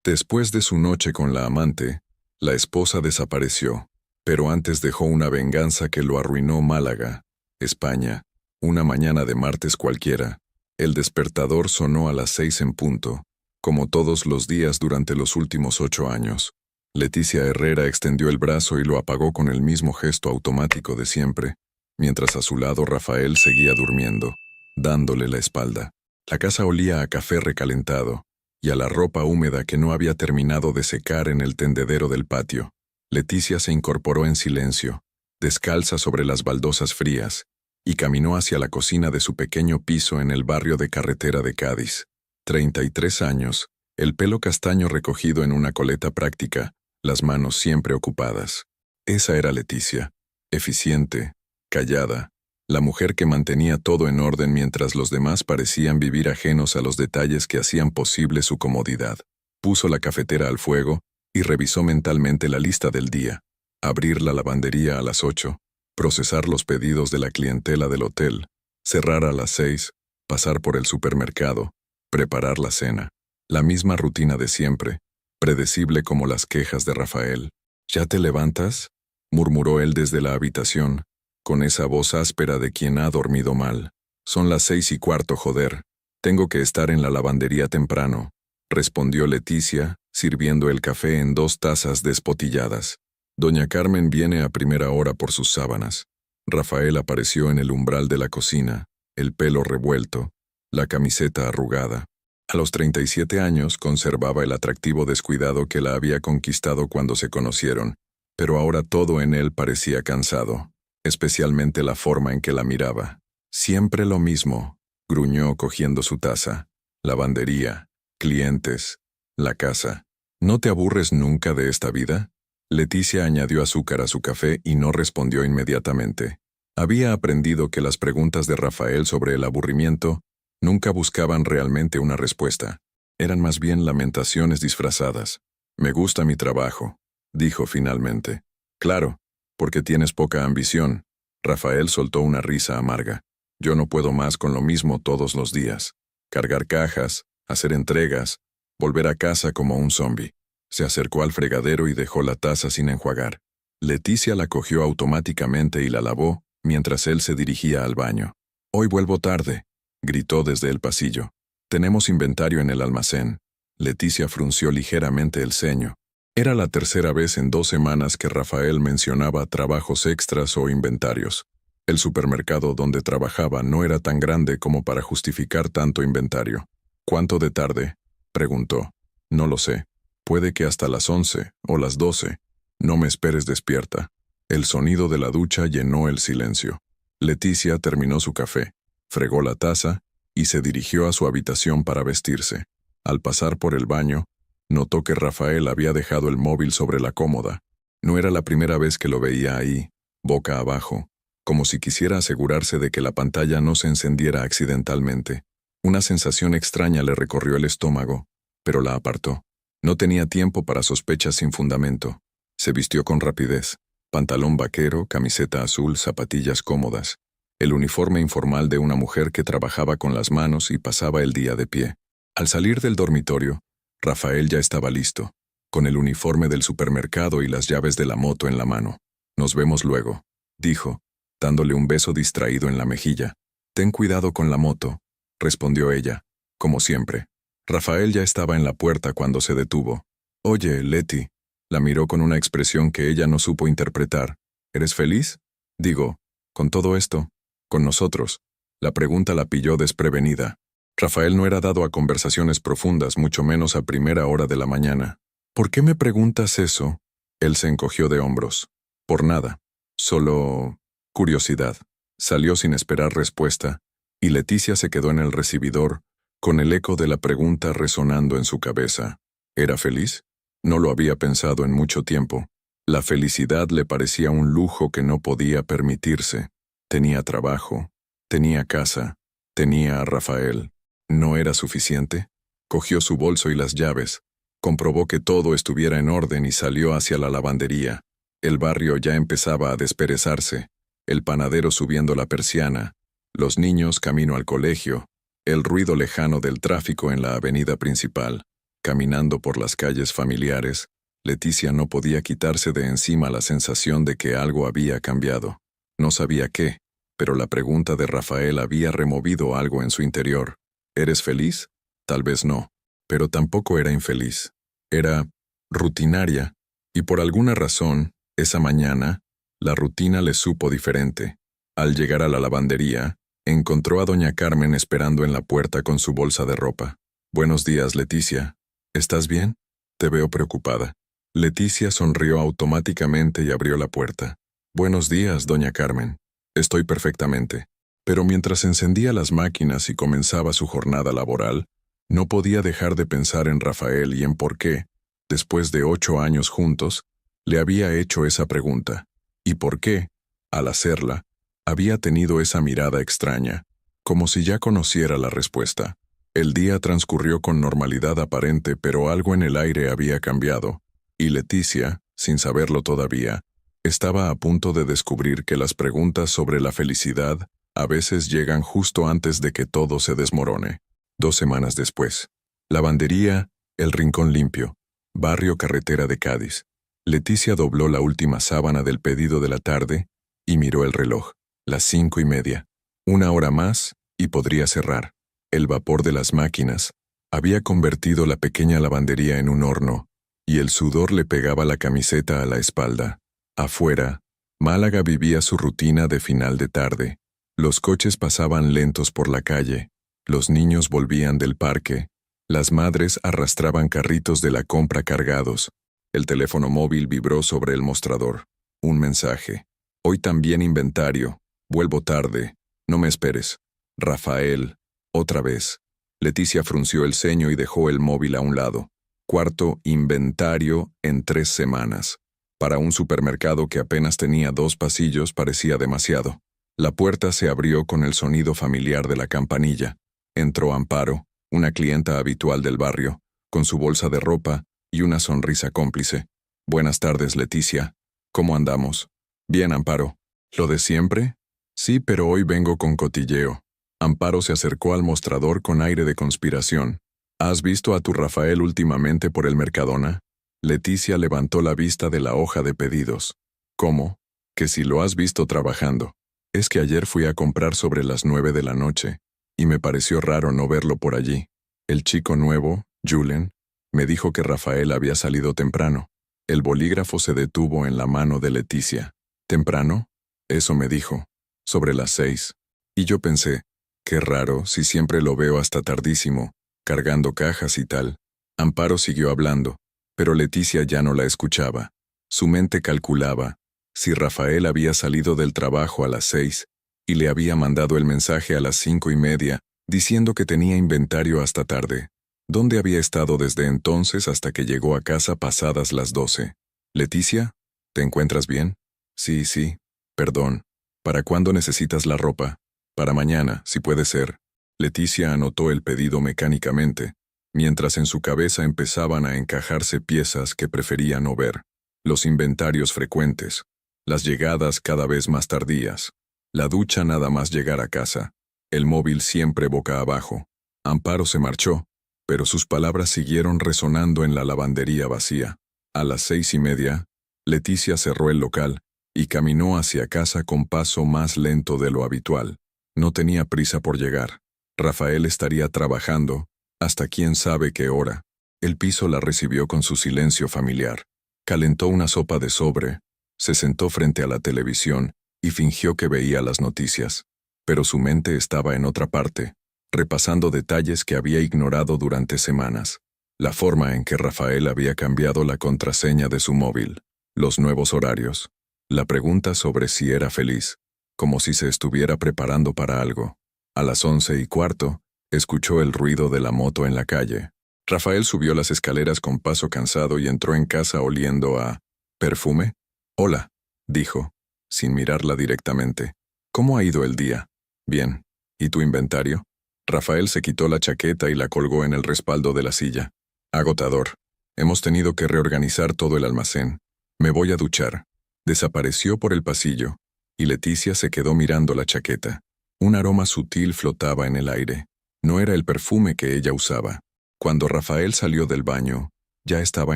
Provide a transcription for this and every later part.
Después de su noche con la amante, la esposa desapareció, pero antes dejó una venganza que lo arruinó. Málaga, España, una mañana de martes cualquiera. El despertador sonó a las 6 en punto, como todos los días durante los últimos 8 años. Leticia Herrera extendió el brazo y lo apagó con el mismo gesto automático de siempre, mientras a su lado Rafael seguía durmiendo, dándole la espalda. La casa olía a café recalentado y a la ropa húmeda que no había terminado de secar en el tendedero del patio. Leticia se incorporó en silencio, descalza sobre las baldosas frías, y caminó hacia la cocina de su pequeño piso en el barrio de Carretera de Cádiz. 33 años, el pelo castaño recogido en una coleta práctica, las manos siempre ocupadas. Esa era Leticia, eficiente, callada, la mujer que mantenía todo en orden mientras los demás parecían vivir ajenos a los detalles que hacían posible su comodidad. Puso la cafetera al fuego y revisó mentalmente la lista del día. Abrir la lavandería a las 8, procesar los pedidos de la clientela del hotel, cerrar a las 6, pasar por el supermercado, preparar la cena. La misma rutina de siempre, predecible como las quejas de Rafael. ¿Ya te levantas?, murmuró él desde la habitación, con esa voz áspera de quien ha dormido mal. Son las 6:15, joder. Tengo que estar en la lavandería temprano, respondió Leticia, sirviendo el café en 2 tazas despotilladas. Doña Carmen viene a primera hora por sus sábanas. Rafael apareció en el umbral de la cocina, el pelo revuelto, la camiseta arrugada. A los 37 años conservaba el atractivo descuidado que la había conquistado cuando se conocieron, pero ahora todo en él parecía cansado, especialmente la forma en que la miraba. Siempre lo mismo, gruñó cogiendo su taza. Lavandería, clientes, la casa. ¿No te aburres nunca de esta vida? Leticia añadió azúcar a su café y no respondió inmediatamente. Había aprendido que las preguntas de Rafael sobre el aburrimiento nunca buscaban realmente una respuesta. Eran más bien lamentaciones disfrazadas. Me gusta mi trabajo, dijo finalmente. Claro, porque tienes poca ambición. Rafael soltó una risa amarga. Yo no puedo más con lo mismo todos los días. Cargar cajas, hacer entregas, volver a casa como un zombi. Se acercó al fregadero y dejó la taza sin enjuagar. Leticia la cogió automáticamente y la lavó, mientras él se dirigía al baño. Hoy vuelvo tarde, gritó desde el pasillo. Tenemos inventario en el almacén. Leticia frunció ligeramente el ceño. Era la tercera vez en 2 semanas que Rafael mencionaba trabajos extras o inventarios. El supermercado donde trabajaba no era tan grande como para justificar tanto inventario. ¿Cuánto de tarde?, preguntó. No lo sé. Puede que hasta las 11 o las 12. No me esperes despierta. El sonido de la ducha llenó el silencio. Leticia terminó su café, fregó la taza y se dirigió a su habitación para vestirse. Al pasar por el baño, notó que Rafael había dejado el móvil sobre la cómoda. No era la primera vez que lo veía ahí, boca abajo, como si quisiera asegurarse de que la pantalla no se encendiera accidentalmente. Una sensación extraña le recorrió el estómago, pero la apartó. No tenía tiempo para sospechas sin fundamento. Se vistió con rapidez. Pantalón vaquero, camiseta azul, zapatillas cómodas. El uniforme informal de una mujer que trabajaba con las manos y pasaba el día de pie. Al salir del dormitorio, Rafael ya estaba listo, con el uniforme del supermercado y las llaves de la moto en la mano. Nos vemos luego, dijo, dándole un beso distraído en la mejilla. Ten cuidado con la moto, respondió ella, como siempre. Rafael ya estaba en la puerta cuando se detuvo. Oye, Leti, la miró con una expresión que ella no supo interpretar. ¿Eres feliz? Digo, con todo esto, con nosotros. La pregunta la pilló desprevenida. Rafael no era dado a conversaciones profundas, mucho menos a primera hora de la mañana. ¿Por qué me preguntas eso? Él se encogió de hombros. Por nada. Solo curiosidad. Salió sin esperar respuesta, y Leticia se quedó en el recibidor, con el eco de la pregunta resonando en su cabeza. ¿Era feliz? No lo había pensado en mucho tiempo. La felicidad le parecía un lujo que no podía permitirse. Tenía trabajo, tenía casa, tenía a Rafael. ¿No era suficiente? Cogió su bolso y las llaves, comprobó que todo estuviera en orden y salió hacia la lavandería. El barrio ya empezaba a desperezarse, el panadero subiendo la persiana, los niños camino al colegio, el ruido lejano del tráfico en la avenida principal. Caminando por las calles familiares, Leticia no podía quitarse de encima la sensación de que algo había cambiado. No sabía qué, pero la pregunta de Rafael había removido algo en su interior. ¿Eres feliz? Tal vez no, pero tampoco era infeliz. Era rutinaria, y por alguna razón, esa mañana, la rutina le supo diferente. Al llegar a la lavandería, encontró a doña Carmen esperando en la puerta con su bolsa de ropa. Buenos días, Leticia. ¿Estás bien? Te veo preocupada. Leticia sonrió automáticamente y abrió la puerta. Buenos días, doña Carmen. Estoy perfectamente. Pero mientras encendía las máquinas y comenzaba su jornada laboral, no podía dejar de pensar en Rafael y en por qué, después de 8 años juntos, le había hecho esa pregunta. Y por qué, al hacerla, había tenido esa mirada extraña, como si ya conociera la respuesta. El día transcurrió con normalidad aparente, pero algo en el aire había cambiado, y Leticia, sin saberlo todavía, estaba a punto de descubrir que las preguntas sobre la felicidad a veces llegan justo antes de que todo se desmorone. 2 semanas después. Lavandería, El Rincón Limpio, barrio Carretera de Cádiz. Leticia dobló la última sábana del pedido de la tarde y miró el reloj. Las 5:30. 1 hora más y podría cerrar. El vapor de las máquinas había convertido la pequeña lavandería en un horno, y el sudor le pegaba la camiseta a la espalda. Afuera, Málaga vivía su rutina de final de tarde. Los coches pasaban lentos por la calle, los niños volvían del parque, las madres arrastraban carritos de la compra cargados. El teléfono móvil vibró sobre el mostrador. Un mensaje. Hoy también inventario. Vuelvo tarde. No me esperes. Rafael. Otra vez. Leticia frunció el ceño y dejó el móvil a un lado. Cuarto inventario en 3 semanas. Para un supermercado que apenas tenía 2 pasillos parecía demasiado. La puerta se abrió con el sonido familiar de la campanilla. Entró Amparo, una clienta habitual del barrio, con su bolsa de ropa y una sonrisa cómplice. Buenas tardes, Leticia. ¿Cómo andamos? Bien, Amparo. ¿Lo de siempre? Sí, pero hoy vengo con cotilleo. Amparo se acercó al mostrador con aire de conspiración. ¿Has visto a tu Rafael últimamente por el Mercadona? Leticia levantó la vista de la hoja de pedidos. ¿Cómo? Que si lo has visto trabajando. Es que ayer fui a comprar sobre las 9 de la noche, y me pareció raro no verlo por allí. El chico nuevo, Julen, me dijo que Rafael había salido temprano. El bolígrafo se detuvo en la mano de Leticia. ¿Temprano? Eso me dijo. Sobre las 6. Y yo pensé, qué raro si siempre lo veo hasta tardísimo, cargando cajas y tal. Amparo siguió hablando, pero Leticia ya no la escuchaba. Su mente calculaba, si Rafael había salido del trabajo a las 6 y le había mandado el mensaje a las 5:30 diciendo que tenía inventario hasta tarde. ¿Dónde había estado desde entonces hasta que llegó a casa pasadas las 12? Leticia, ¿te encuentras bien? Sí. Perdón. ¿Para cuándo necesitas la ropa? Para mañana, si puede ser. Leticia anotó el pedido mecánicamente, mientras en su cabeza empezaban a encajarse piezas que prefería no ver. Los inventarios frecuentes, las llegadas cada vez más tardías, la ducha nada más llegar a casa, el móvil siempre boca abajo. Amparo se marchó, pero sus palabras siguieron resonando en la lavandería vacía. A las 6:30, Leticia cerró el local y caminó hacia casa con paso más lento de lo habitual. No tenía prisa por llegar. Rafael estaría trabajando, hasta quién sabe qué hora. El piso la recibió con su silencio familiar. Calentó una sopa de sobre, se sentó frente a la televisión y fingió que veía las noticias. Pero su mente estaba en otra parte, repasando detalles que había ignorado durante semanas. La forma en que Rafael había cambiado la contraseña de su móvil, los nuevos horarios, la pregunta sobre si era feliz, como si se estuviera preparando para algo. A las 11:15, escuchó el ruido de la moto en la calle. Rafael subió las escaleras con paso cansado y entró en casa oliendo a perfume. Hola, dijo, sin mirarla directamente. ¿Cómo ha ido el día? Bien. ¿Y tu inventario? Rafael se quitó la chaqueta y la colgó en el respaldo de la silla. Agotador. Hemos tenido que reorganizar todo el almacén. Me voy a duchar. Desapareció por el pasillo, y Leticia se quedó mirando la chaqueta. Un aroma sutil flotaba en el aire. No era el perfume que ella usaba. Cuando Rafael salió del baño, ya estaba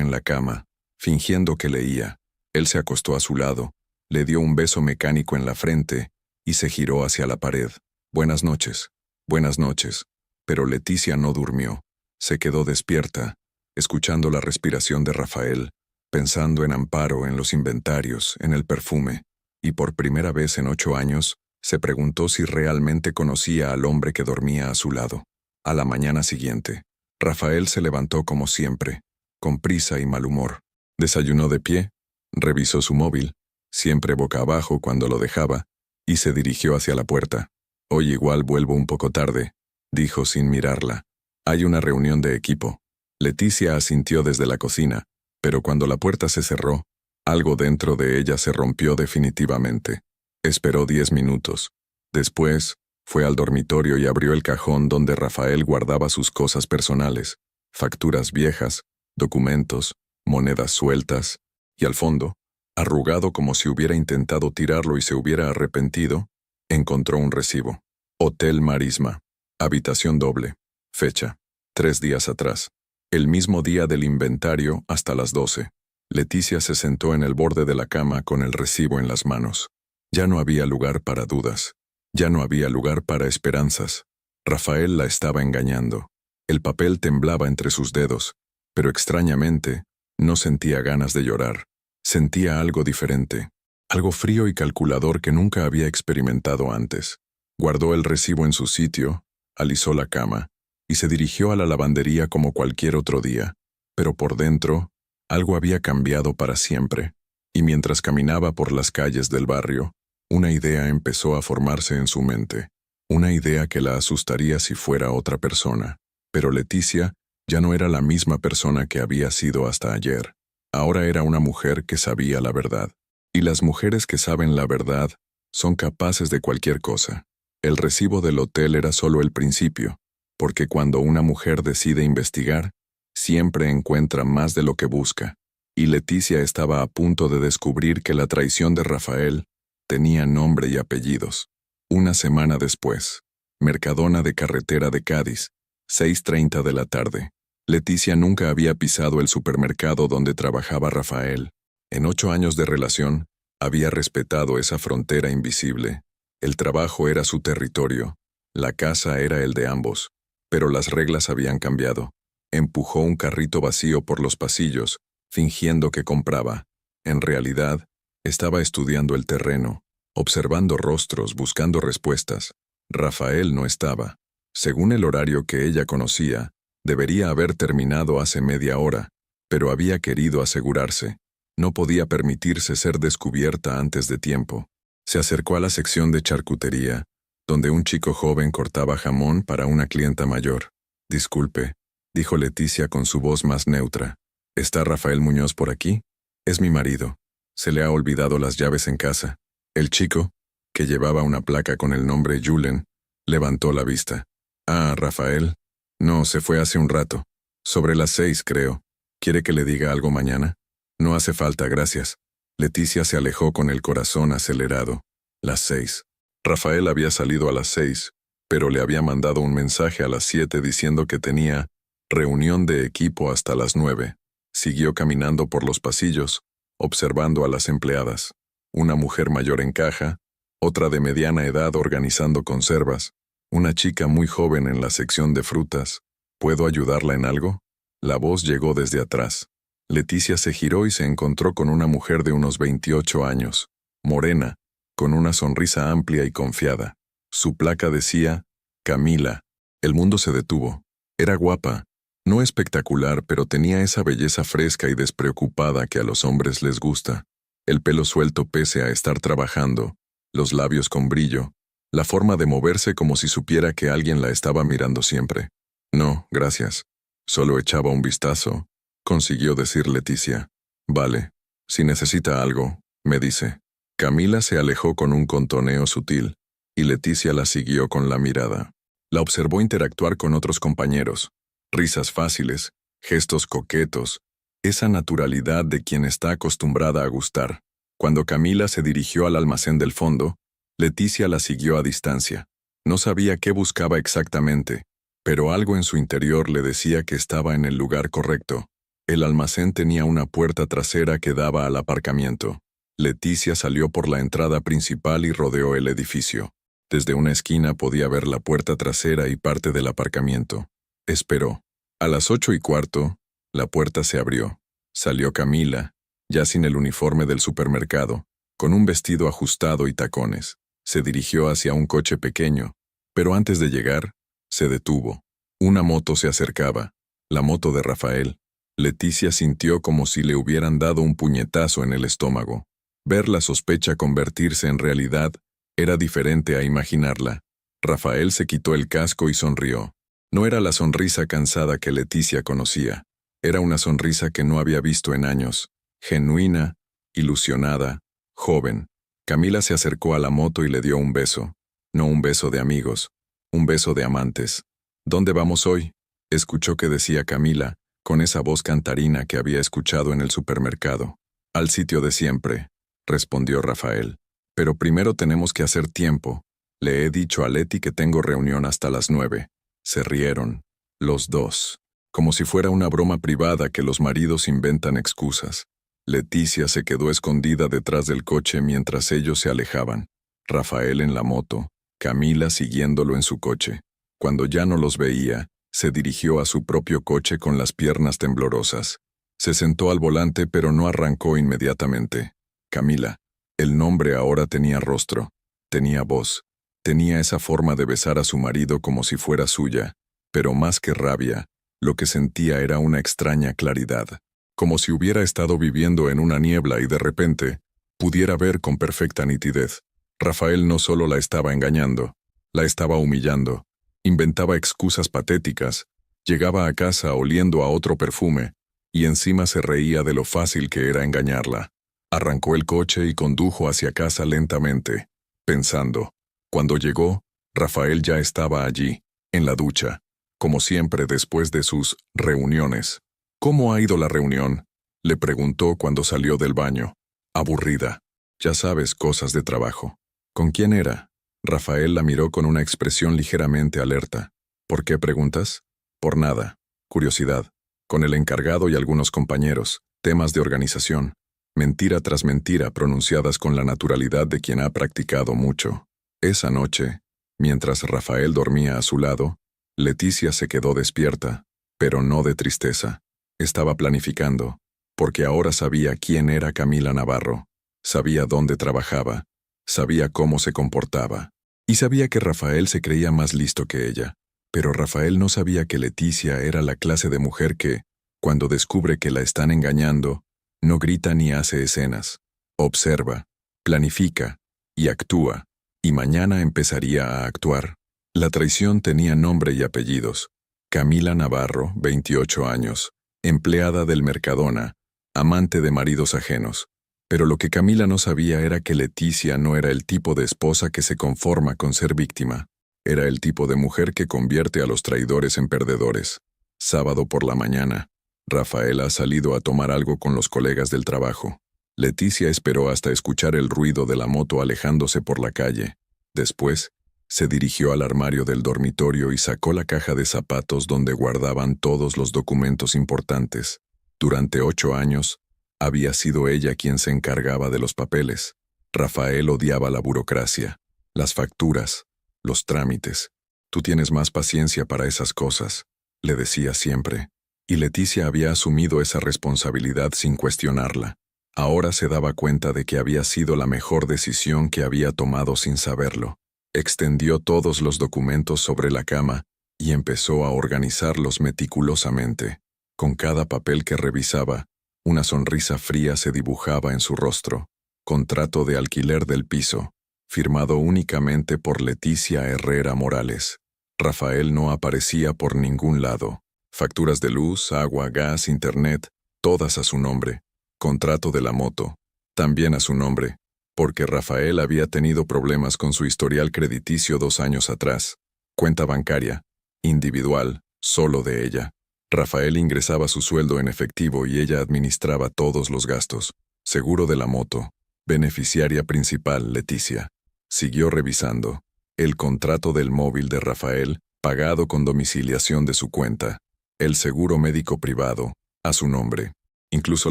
en la cama, fingiendo que leía. Él se acostó a su lado, le dio un beso mecánico en la frente y se giró hacia la pared. Buenas noches. Buenas noches. Pero Leticia no durmió. Se quedó despierta, escuchando la respiración de Rafael, pensando en Amparo, en los inventarios, en el perfume, y por primera vez en 8 años, se preguntó si realmente conocía al hombre que dormía a su lado. A la mañana siguiente, Rafael se levantó como siempre, con prisa y mal humor. Desayunó de pie, revisó su móvil, siempre boca abajo cuando lo dejaba, y se dirigió hacia la puerta. Hoy igual vuelvo un poco tarde, dijo sin mirarla. Hay una reunión de equipo. Leticia asintió desde la cocina, pero cuando la puerta se cerró, algo dentro de ella se rompió definitivamente. Esperó 10 minutos. Después, fue al dormitorio y abrió el cajón donde Rafael guardaba sus cosas personales, facturas viejas, documentos, monedas sueltas, y al fondo, arrugado como si hubiera intentado tirarlo y se hubiera arrepentido, encontró un recibo. Hotel Marisma. Habitación doble. Fecha. 3 días atrás. El mismo día del inventario hasta las 12. Leticia se sentó en el borde de la cama con el recibo en las manos. Ya no había lugar para dudas. Ya no había lugar para esperanzas. Rafael la estaba engañando. El papel temblaba entre sus dedos, pero extrañamente, no sentía ganas de llorar. Sentía algo diferente, algo frío y calculador que nunca había experimentado antes. Guardó el recibo en su sitio, alisó la cama, y se dirigió a la lavandería como cualquier otro día. Pero por dentro, algo había cambiado para siempre, y mientras caminaba por las calles del barrio, una idea empezó a formarse en su mente. Una idea que la asustaría si fuera otra persona. Pero Leticia ya no era la misma persona que había sido hasta ayer. Ahora era una mujer que sabía la verdad. Y las mujeres que saben la verdad son capaces de cualquier cosa. El recibo del hotel era solo el principio, porque cuando una mujer decide investigar, siempre encuentra más de lo que busca. Y Leticia estaba a punto de descubrir que la traición de Rafael tenía nombre y apellidos. Una semana después, Mercadona de Carretera de Cádiz, 6:30 de la tarde. Leticia nunca había pisado el supermercado donde trabajaba Rafael. En 8 años de relación, había respetado esa frontera invisible. El trabajo era su territorio, la casa era el de ambos, pero las reglas habían cambiado. Empujó un carrito vacío por los pasillos, fingiendo que compraba. En realidad, estaba estudiando el terreno, observando rostros, buscando respuestas. Rafael no estaba. Según el horario que ella conocía, debería haber terminado hace media hora, pero había querido asegurarse. No podía permitirse ser descubierta antes de tiempo. Se acercó a la sección de charcutería, donde un chico joven cortaba jamón para una clienta mayor. «Disculpe», dijo Leticia con su voz más neutra. «¿Está Rafael Muñoz por aquí? Es mi marido. Se le ha olvidado las llaves en casa». El chico, que llevaba una placa con el nombre Julen, levantó la vista. «Ah, Rafael. No, se fue hace un rato. Sobre las 6, creo. ¿Quiere que le diga algo mañana?» «No hace falta, gracias». Leticia se alejó con el corazón acelerado. Las 6. Rafael había salido a las 6, pero le había mandado un mensaje a las 7 diciendo que tenía reunión de equipo hasta las 9. Siguió caminando por los pasillos, observando a las empleadas. Una mujer mayor en caja, otra de mediana edad organizando conservas, una chica muy joven en la sección de frutas. ¿Puedo ayudarla en algo? La voz llegó desde atrás. Leticia se giró y se encontró con una mujer de unos 28 años, morena, con una sonrisa amplia y confiada. Su placa decía, Camila. El mundo se detuvo. Era guapa, no espectacular, pero tenía esa belleza fresca y despreocupada que a los hombres les gusta. El pelo suelto pese a estar trabajando, los labios con brillo, la forma de moverse como si supiera que alguien la estaba mirando siempre. «No, gracias. Solo echaba un vistazo», consiguió decir Leticia. «Vale. Si necesita algo, me dice». Camila se alejó con un contoneo sutil, y Leticia la siguió con la mirada. La observó interactuar con otros compañeros. Risas fáciles, gestos coquetos, esa naturalidad de quien está acostumbrada a gustar. Cuando Camila se dirigió al almacén del fondo, Leticia la siguió a distancia. No sabía qué buscaba exactamente, pero algo en su interior le decía que estaba en el lugar correcto. El almacén tenía una puerta trasera que daba al aparcamiento. Leticia salió por la entrada principal y rodeó el edificio. Desde una esquina podía ver la puerta trasera y parte del aparcamiento. Esperó. A las 8:15, la puerta se abrió. Salió Camila, ya sin el uniforme del supermercado, con un vestido ajustado y tacones. Se dirigió hacia un coche pequeño, pero antes de llegar, se detuvo. Una moto se acercaba, la moto de Rafael. Leticia sintió como si le hubieran dado un puñetazo en el estómago. Ver la sospecha convertirse en realidad era diferente a imaginarla. Rafael se quitó el casco y sonrió. No era la sonrisa cansada que Leticia conocía. Era una sonrisa que no había visto en años. Genuina, ilusionada, joven. Camila se acercó a la moto y le dio un beso. No un beso de amigos, un beso de amantes. ¿Dónde vamos hoy?, escuchó que decía Camila, con esa voz cantarina que había escuchado en el supermercado. Al sitio de siempre, respondió Rafael. Pero primero tenemos que hacer tiempo. Le he dicho a Leti que tengo reunión hasta las 9. Se rieron, los dos, como si fuera una broma privada que los maridos inventan excusas. Leticia se quedó escondida detrás del coche mientras ellos se alejaban. Rafael en la moto, Camila siguiéndolo en su coche. Cuando ya no los veía, se dirigió a su propio coche con las piernas temblorosas. Se sentó al volante pero no arrancó inmediatamente. Camila. El nombre ahora tenía rostro, tenía voz, tenía esa forma de besar a su marido como si fuera suya, pero más que rabia, lo que sentía era una extraña claridad, como si hubiera estado viviendo en una niebla y de repente pudiera ver con perfecta nitidez. Rafael no solo la estaba engañando, la estaba humillando, inventaba excusas patéticas, llegaba a casa oliendo a otro perfume, y encima se reía de lo fácil que era engañarla. Arrancó el coche y condujo hacia casa lentamente, pensando. Cuando llegó, Rafael ya estaba allí, en la ducha, como siempre después de sus reuniones. ¿Cómo ha ido la reunión?, le preguntó cuando salió del baño. Aburrida. Ya sabes, cosas de trabajo. ¿Con quién era? Rafael la miró con una expresión ligeramente alerta. ¿Por qué preguntas? Por nada. Curiosidad. Con el encargado y algunos compañeros. Temas de organización. Mentira tras mentira pronunciadas con la naturalidad de quien ha practicado mucho. Esa noche, mientras Rafael dormía a su lado, Leticia se quedó despierta, pero no de tristeza. Estaba planificando, porque ahora sabía quién era Camila Navarro, sabía dónde trabajaba, sabía cómo se comportaba, y sabía que Rafael se creía más listo que ella. Pero Rafael no sabía que Leticia era la clase de mujer que, cuando descubre que la están engañando, no grita ni hace escenas. Observa, planifica y actúa, y mañana empezaría a actuar. La traición tenía nombre y apellidos. Camila Navarro, 28 años, empleada del Mercadona, amante de maridos ajenos. Pero lo que Camila no sabía era que Leticia no era el tipo de esposa que se conforma con ser víctima. Era el tipo de mujer que convierte a los traidores en perdedores. Sábado por la mañana. Rafael ha salido a tomar algo con los colegas del trabajo. Leticia esperó hasta escuchar el ruido de la moto alejándose por la calle. Después, se dirigió al armario del dormitorio y sacó la caja de zapatos donde guardaban todos los documentos importantes. Durante 8 años, había sido ella quien se encargaba de los papeles. Rafael odiaba la burocracia, las facturas, los trámites. Tú tienes más paciencia para esas cosas, le decía siempre. Y Leticia había asumido esa responsabilidad sin cuestionarla. Ahora se daba cuenta de que había sido la mejor decisión que había tomado sin saberlo. Extendió todos los documentos sobre la cama y empezó a organizarlos meticulosamente. Con cada papel que revisaba, una sonrisa fría se dibujaba en su rostro. Contrato de alquiler del piso, firmado únicamente por Leticia Herrera Morales. Rafael no aparecía por ningún lado. Facturas de luz, agua, gas, internet, todas a su nombre. Contrato de la moto, también a su nombre, porque Rafael había tenido problemas con su historial crediticio 2 años atrás. Cuenta bancaria, individual, solo de ella. Rafael ingresaba su sueldo en efectivo y ella administraba todos los gastos. Seguro de la moto. Beneficiaria principal, Leticia. Siguió revisando. El contrato del móvil de Rafael pagado con domiciliación de su cuenta, el seguro médico privado, a su nombre. Incluso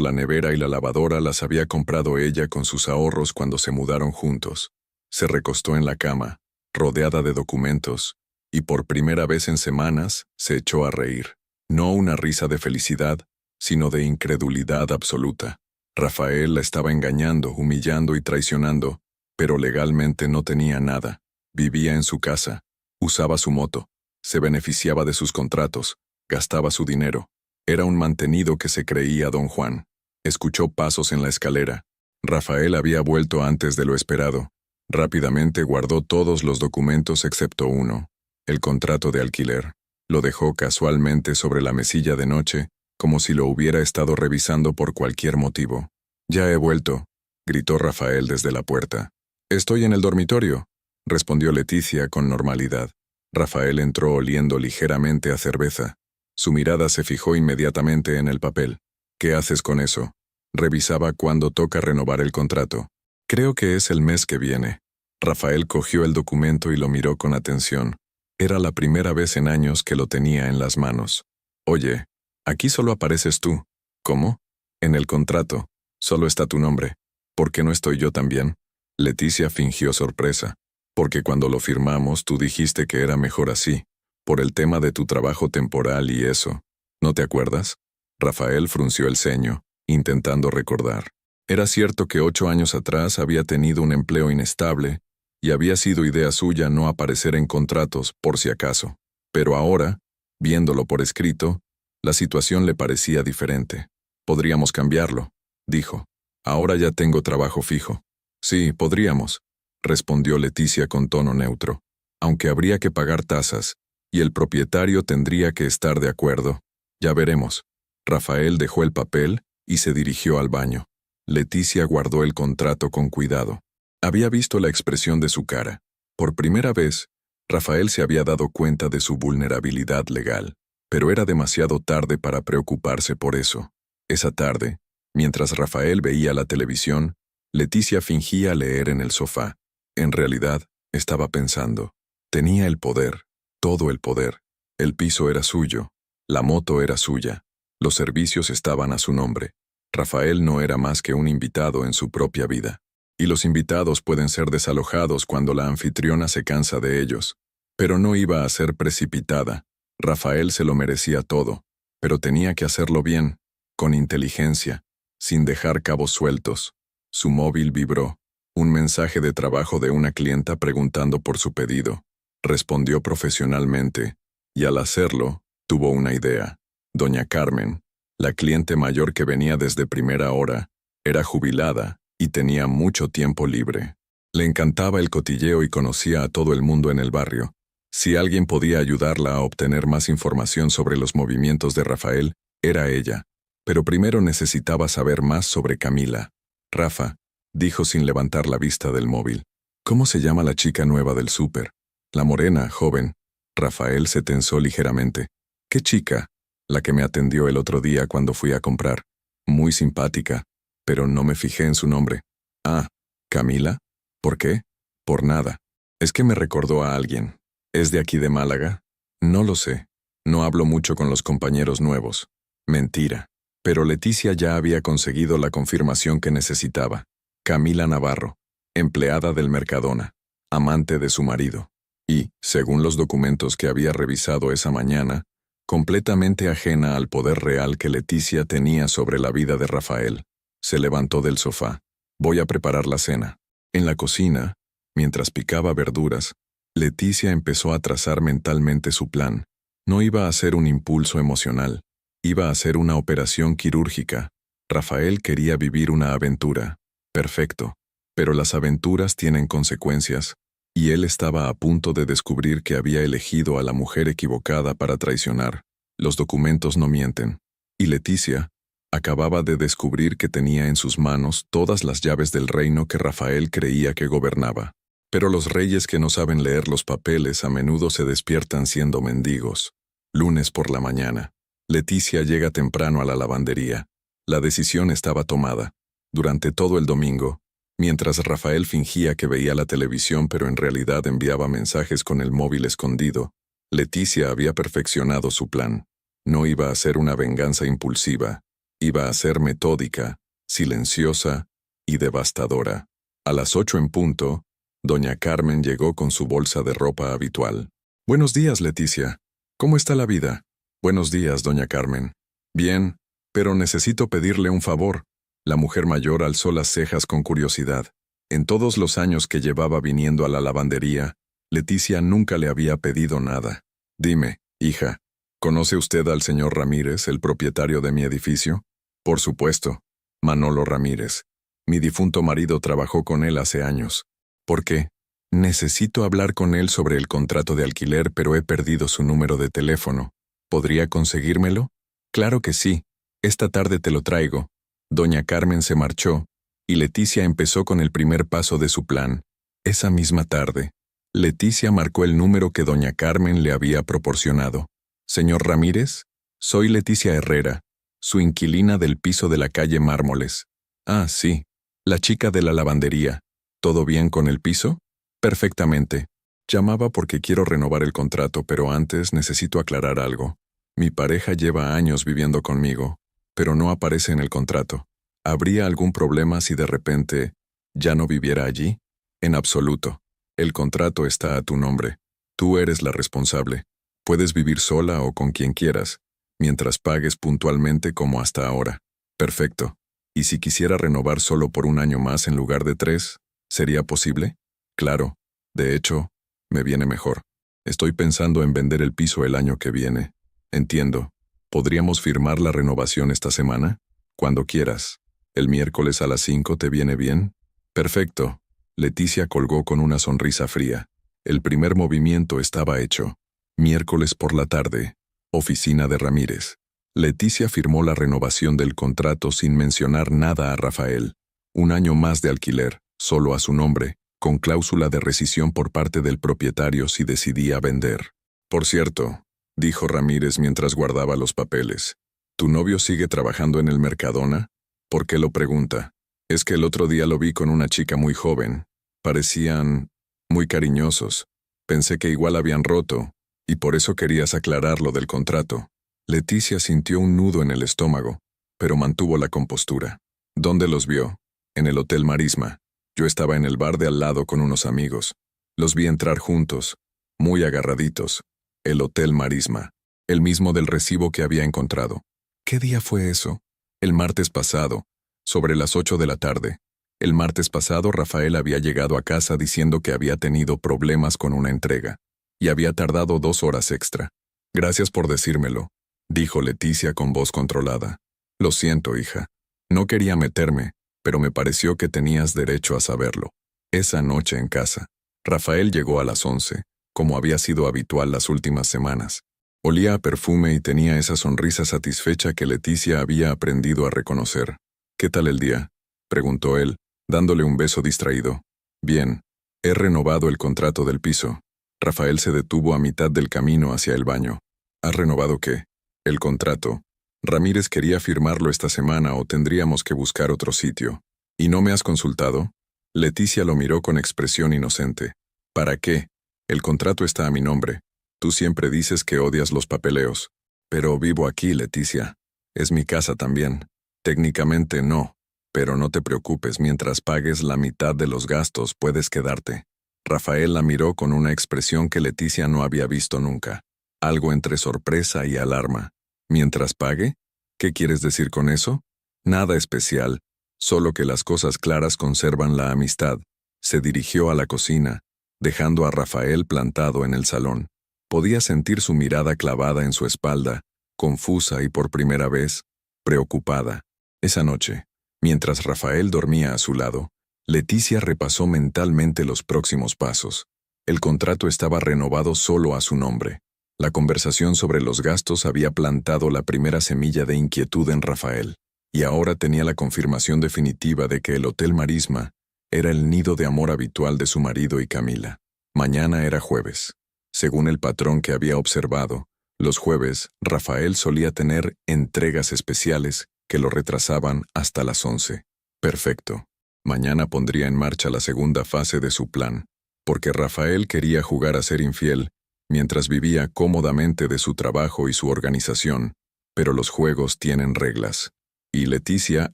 la nevera y la lavadora las había comprado ella con sus ahorros cuando se mudaron juntos. Se recostó en la cama, rodeada de documentos, y por primera vez en semanas se echó a reír. No una risa de felicidad, sino de incredulidad absoluta. Rafael la estaba engañando, humillando y traicionando, pero legalmente no tenía nada. Vivía en su casa, usaba su moto, se beneficiaba de sus contratos, gastaba su dinero. Era un mantenido que se creía don Juan. Escuchó pasos en la escalera. Rafael había vuelto antes de lo esperado. Rápidamente guardó todos los documentos excepto uno, el contrato de alquiler. Lo dejó casualmente sobre la mesilla de noche, como si lo hubiera estado revisando por cualquier motivo. «Ya he vuelto», gritó Rafael desde la puerta. «Estoy en el dormitorio», respondió Leticia con normalidad. Rafael entró oliendo ligeramente a cerveza. Su mirada se fijó inmediatamente en el papel. «¿Qué haces con eso?» Revisaba cuándo toca renovar el contrato. «Creo que es el mes que viene». Rafael cogió el documento y lo miró con atención. Era la primera vez en años que lo tenía en las manos. «Oye, aquí solo apareces tú». «¿Cómo?» «En el contrato. Solo está tu nombre». «¿Por qué no estoy yo también?» Leticia fingió sorpresa. «Porque cuando lo firmamos tú dijiste que era mejor así, por el tema de tu trabajo temporal y eso. ¿No te acuerdas?» Rafael frunció el ceño, intentando recordar. Era cierto que 8 años atrás había tenido un empleo inestable, y había sido idea suya no aparecer en contratos por si acaso. Pero ahora, viéndolo por escrito, la situación le parecía diferente. «Podríamos cambiarlo», dijo. «Ahora ya tengo trabajo fijo». «Sí, podríamos», respondió Leticia con tono neutro. «Aunque habría que pagar tasas, y el propietario tendría que estar de acuerdo. Ya veremos». Rafael dejó el papel y se dirigió al baño. Leticia guardó el contrato con cuidado. Había visto la expresión de su cara. Por primera vez, Rafael se había dado cuenta de su vulnerabilidad legal, pero era demasiado tarde para preocuparse por eso. Esa tarde, mientras Rafael veía la televisión, Leticia fingía leer en el sofá. En realidad, estaba pensando. Tenía el poder, todo el poder. El piso era suyo, la moto era suya, los servicios estaban a su nombre. Rafael no era más que un invitado en su propia vida. Y los invitados pueden ser desalojados cuando la anfitriona se cansa de ellos. Pero no iba a ser precipitada. Rafael se lo merecía todo, pero tenía que hacerlo bien, con inteligencia, sin dejar cabos sueltos. Su móvil vibró. Un mensaje de trabajo de una clienta preguntando por su pedido. Respondió profesionalmente, y al hacerlo, tuvo una idea. Doña Carmen, la cliente mayor que venía desde primera hora, era jubilada y tenía mucho tiempo libre. Le encantaba el cotilleo y conocía a todo el mundo en el barrio. Si alguien podía ayudarla a obtener más información sobre los movimientos de Rafael, era ella. Pero primero necesitaba saber más sobre Camila. «Rafa», dijo sin levantar la vista del móvil. «¿Cómo se llama la chica nueva del súper?» «La morena, joven». Rafael se tensó ligeramente. «¿Qué chica?» «La que me atendió el otro día cuando fui a comprar. Muy simpática, pero no me fijé en su nombre». «Ah, ¿Camila? ¿Por qué?» «Por nada. Es que me recordó a alguien. ¿Es de aquí de Málaga?» «No lo sé. No hablo mucho con los compañeros nuevos». Mentira. Pero Leticia ya había conseguido la confirmación que necesitaba. Camila Navarro, empleada del Mercadona, amante de su marido. Y, según los documentos que había revisado esa mañana, completamente ajena al poder real que Leticia tenía sobre la vida de Rafael. Se levantó del sofá. «Voy a preparar la cena». En la cocina, mientras picaba verduras, Leticia empezó a trazar mentalmente su plan. No iba a ser un impulso emocional, iba a ser una operación quirúrgica. Rafael quería vivir una aventura. Perfecto. Pero las aventuras tienen consecuencias, y él estaba a punto de descubrir que había elegido a la mujer equivocada para traicionar. Los documentos no mienten. Y Leticia acababa de descubrir que tenía en sus manos todas las llaves del reino que Rafael creía que gobernaba. Pero los reyes que no saben leer los papeles a menudo se despiertan siendo mendigos. Lunes por la mañana. Leticia llega temprano a la lavandería. La decisión estaba tomada. Durante todo el domingo, mientras Rafael fingía que veía la televisión pero en realidad enviaba mensajes con el móvil escondido, Leticia había perfeccionado su plan. No iba a ser una venganza impulsiva, iba a ser metódica, silenciosa y devastadora. A las 8 en punto, doña Carmen llegó con su bolsa de ropa habitual. Buenos días, Leticia. ¿Cómo está la vida? Buenos días, doña Carmen. Bien, pero necesito pedirle un favor. La mujer mayor alzó las cejas con curiosidad. En todos los años que llevaba viniendo a la lavandería, Leticia nunca le había pedido nada. Dime, hija, ¿conoce usted al señor Ramírez, el propietario de mi edificio? Por supuesto, Manolo Ramírez. Mi difunto marido trabajó con él hace años. ¿Por qué? Necesito hablar con él sobre el contrato de alquiler, pero he perdido su número de teléfono. ¿Podría conseguírmelo? Claro que sí. Esta tarde te lo traigo. Doña Carmen se marchó, y Leticia empezó con el primer paso de su plan. Esa misma tarde, Leticia marcó el número que doña Carmen le había proporcionado. Señor Ramírez, soy Leticia Herrera, su inquilina del piso de la calle Mármoles. Ah, sí, la chica de la lavandería. ¿Todo bien con el piso? Perfectamente. Llamaba porque quiero renovar el contrato, pero antes necesito aclarar algo. Mi pareja lleva años viviendo conmigo, pero no aparece en el contrato. ¿Habría algún problema si de repente ya no viviera allí? En absoluto. El contrato está a tu nombre. Tú eres la responsable. Puedes vivir sola o con quien quieras, mientras pagues puntualmente como hasta ahora. Perfecto. ¿Y si quisiera renovar solo por un año más en lugar de 3, sería posible? Claro. De hecho, me viene mejor. Estoy pensando en vender el piso el año que viene. Entiendo. ¿Podríamos firmar la renovación esta semana? Cuando quieras. ¿El miércoles a las 5 te viene bien? Perfecto. Leticia colgó con una sonrisa fría. El primer movimiento estaba hecho. Miércoles por la tarde. Oficina de Ramírez. Leticia firmó la renovación del contrato sin mencionar nada a Rafael. Un año más de alquiler, solo a su nombre, con cláusula de rescisión por parte del propietario si decidía vender. Por cierto, dijo Ramírez mientras guardaba los papeles, ¿tu novio sigue trabajando en el Mercadona? ¿Por qué lo pregunta? Es que el otro día lo vi con una chica muy joven. Parecían muy cariñosos. Pensé que igual habían roto, y por eso querías aclarar lo del contrato. Leticia sintió un nudo en el estómago, pero mantuvo la compostura. ¿Dónde los vio? En el Hotel Marisma. Yo estaba en el bar de al lado con unos amigos. Los vi entrar juntos, muy agarraditos. El Hotel Marisma, el mismo del recibo que había encontrado. ¿Qué día fue eso? El martes pasado, sobre las 8 de la tarde. El martes pasado Rafael había llegado a casa diciendo que había tenido problemas con una entrega, y había tardado 2 horas extra. Gracias por decírmelo, dijo Leticia con voz controlada. Lo siento, hija. No quería meterme, pero me pareció que tenías derecho a saberlo. Esa noche en casa, Rafael llegó a las 11, como había sido habitual las últimas semanas. Olía a perfume y tenía esa sonrisa satisfecha que Leticia había aprendido a reconocer. ¿Qué tal el día?, preguntó él, dándole un beso distraído. Bien, he renovado el contrato del piso. Rafael se detuvo a mitad del camino hacia el baño. ¿Has renovado qué? El contrato. Ramírez quería firmarlo esta semana o tendríamos que buscar otro sitio. ¿Y no me has consultado? Leticia lo miró con expresión inocente. ¿Para qué? El contrato está a mi nombre. Tú siempre dices que odias los papeleos. Pero vivo aquí, Leticia. Es mi casa también. Técnicamente no, pero no te preocupes, mientras pagues la mitad de los gastos puedes quedarte. Rafael la miró con una expresión que Leticia no había visto nunca. Algo entre sorpresa y alarma. ¿Mientras pague? ¿Qué quieres decir con eso? Nada especial, solo que las cosas claras conservan la amistad. Se dirigió a la cocina, dejando a Rafael plantado en el salón. Podía sentir su mirada clavada en su espalda, confusa y por primera vez, preocupada. Esa noche, mientras Rafael dormía a su lado, Leticia repasó mentalmente los próximos pasos. El contrato estaba renovado solo a su nombre. La conversación sobre los gastos había plantado la primera semilla de inquietud en Rafael, y ahora tenía la confirmación definitiva de que el Hotel Marisma era el nido de amor habitual de su marido y Camila. Mañana era jueves. Según el patrón que había observado, los jueves Rafael solía tener entregas especiales que lo retrasaban hasta las 11. Perfecto. Mañana pondría en marcha la segunda fase de su plan, porque Rafael quería jugar a ser infiel mientras vivía cómodamente de su trabajo y su organización, pero los juegos tienen reglas. Y Leticia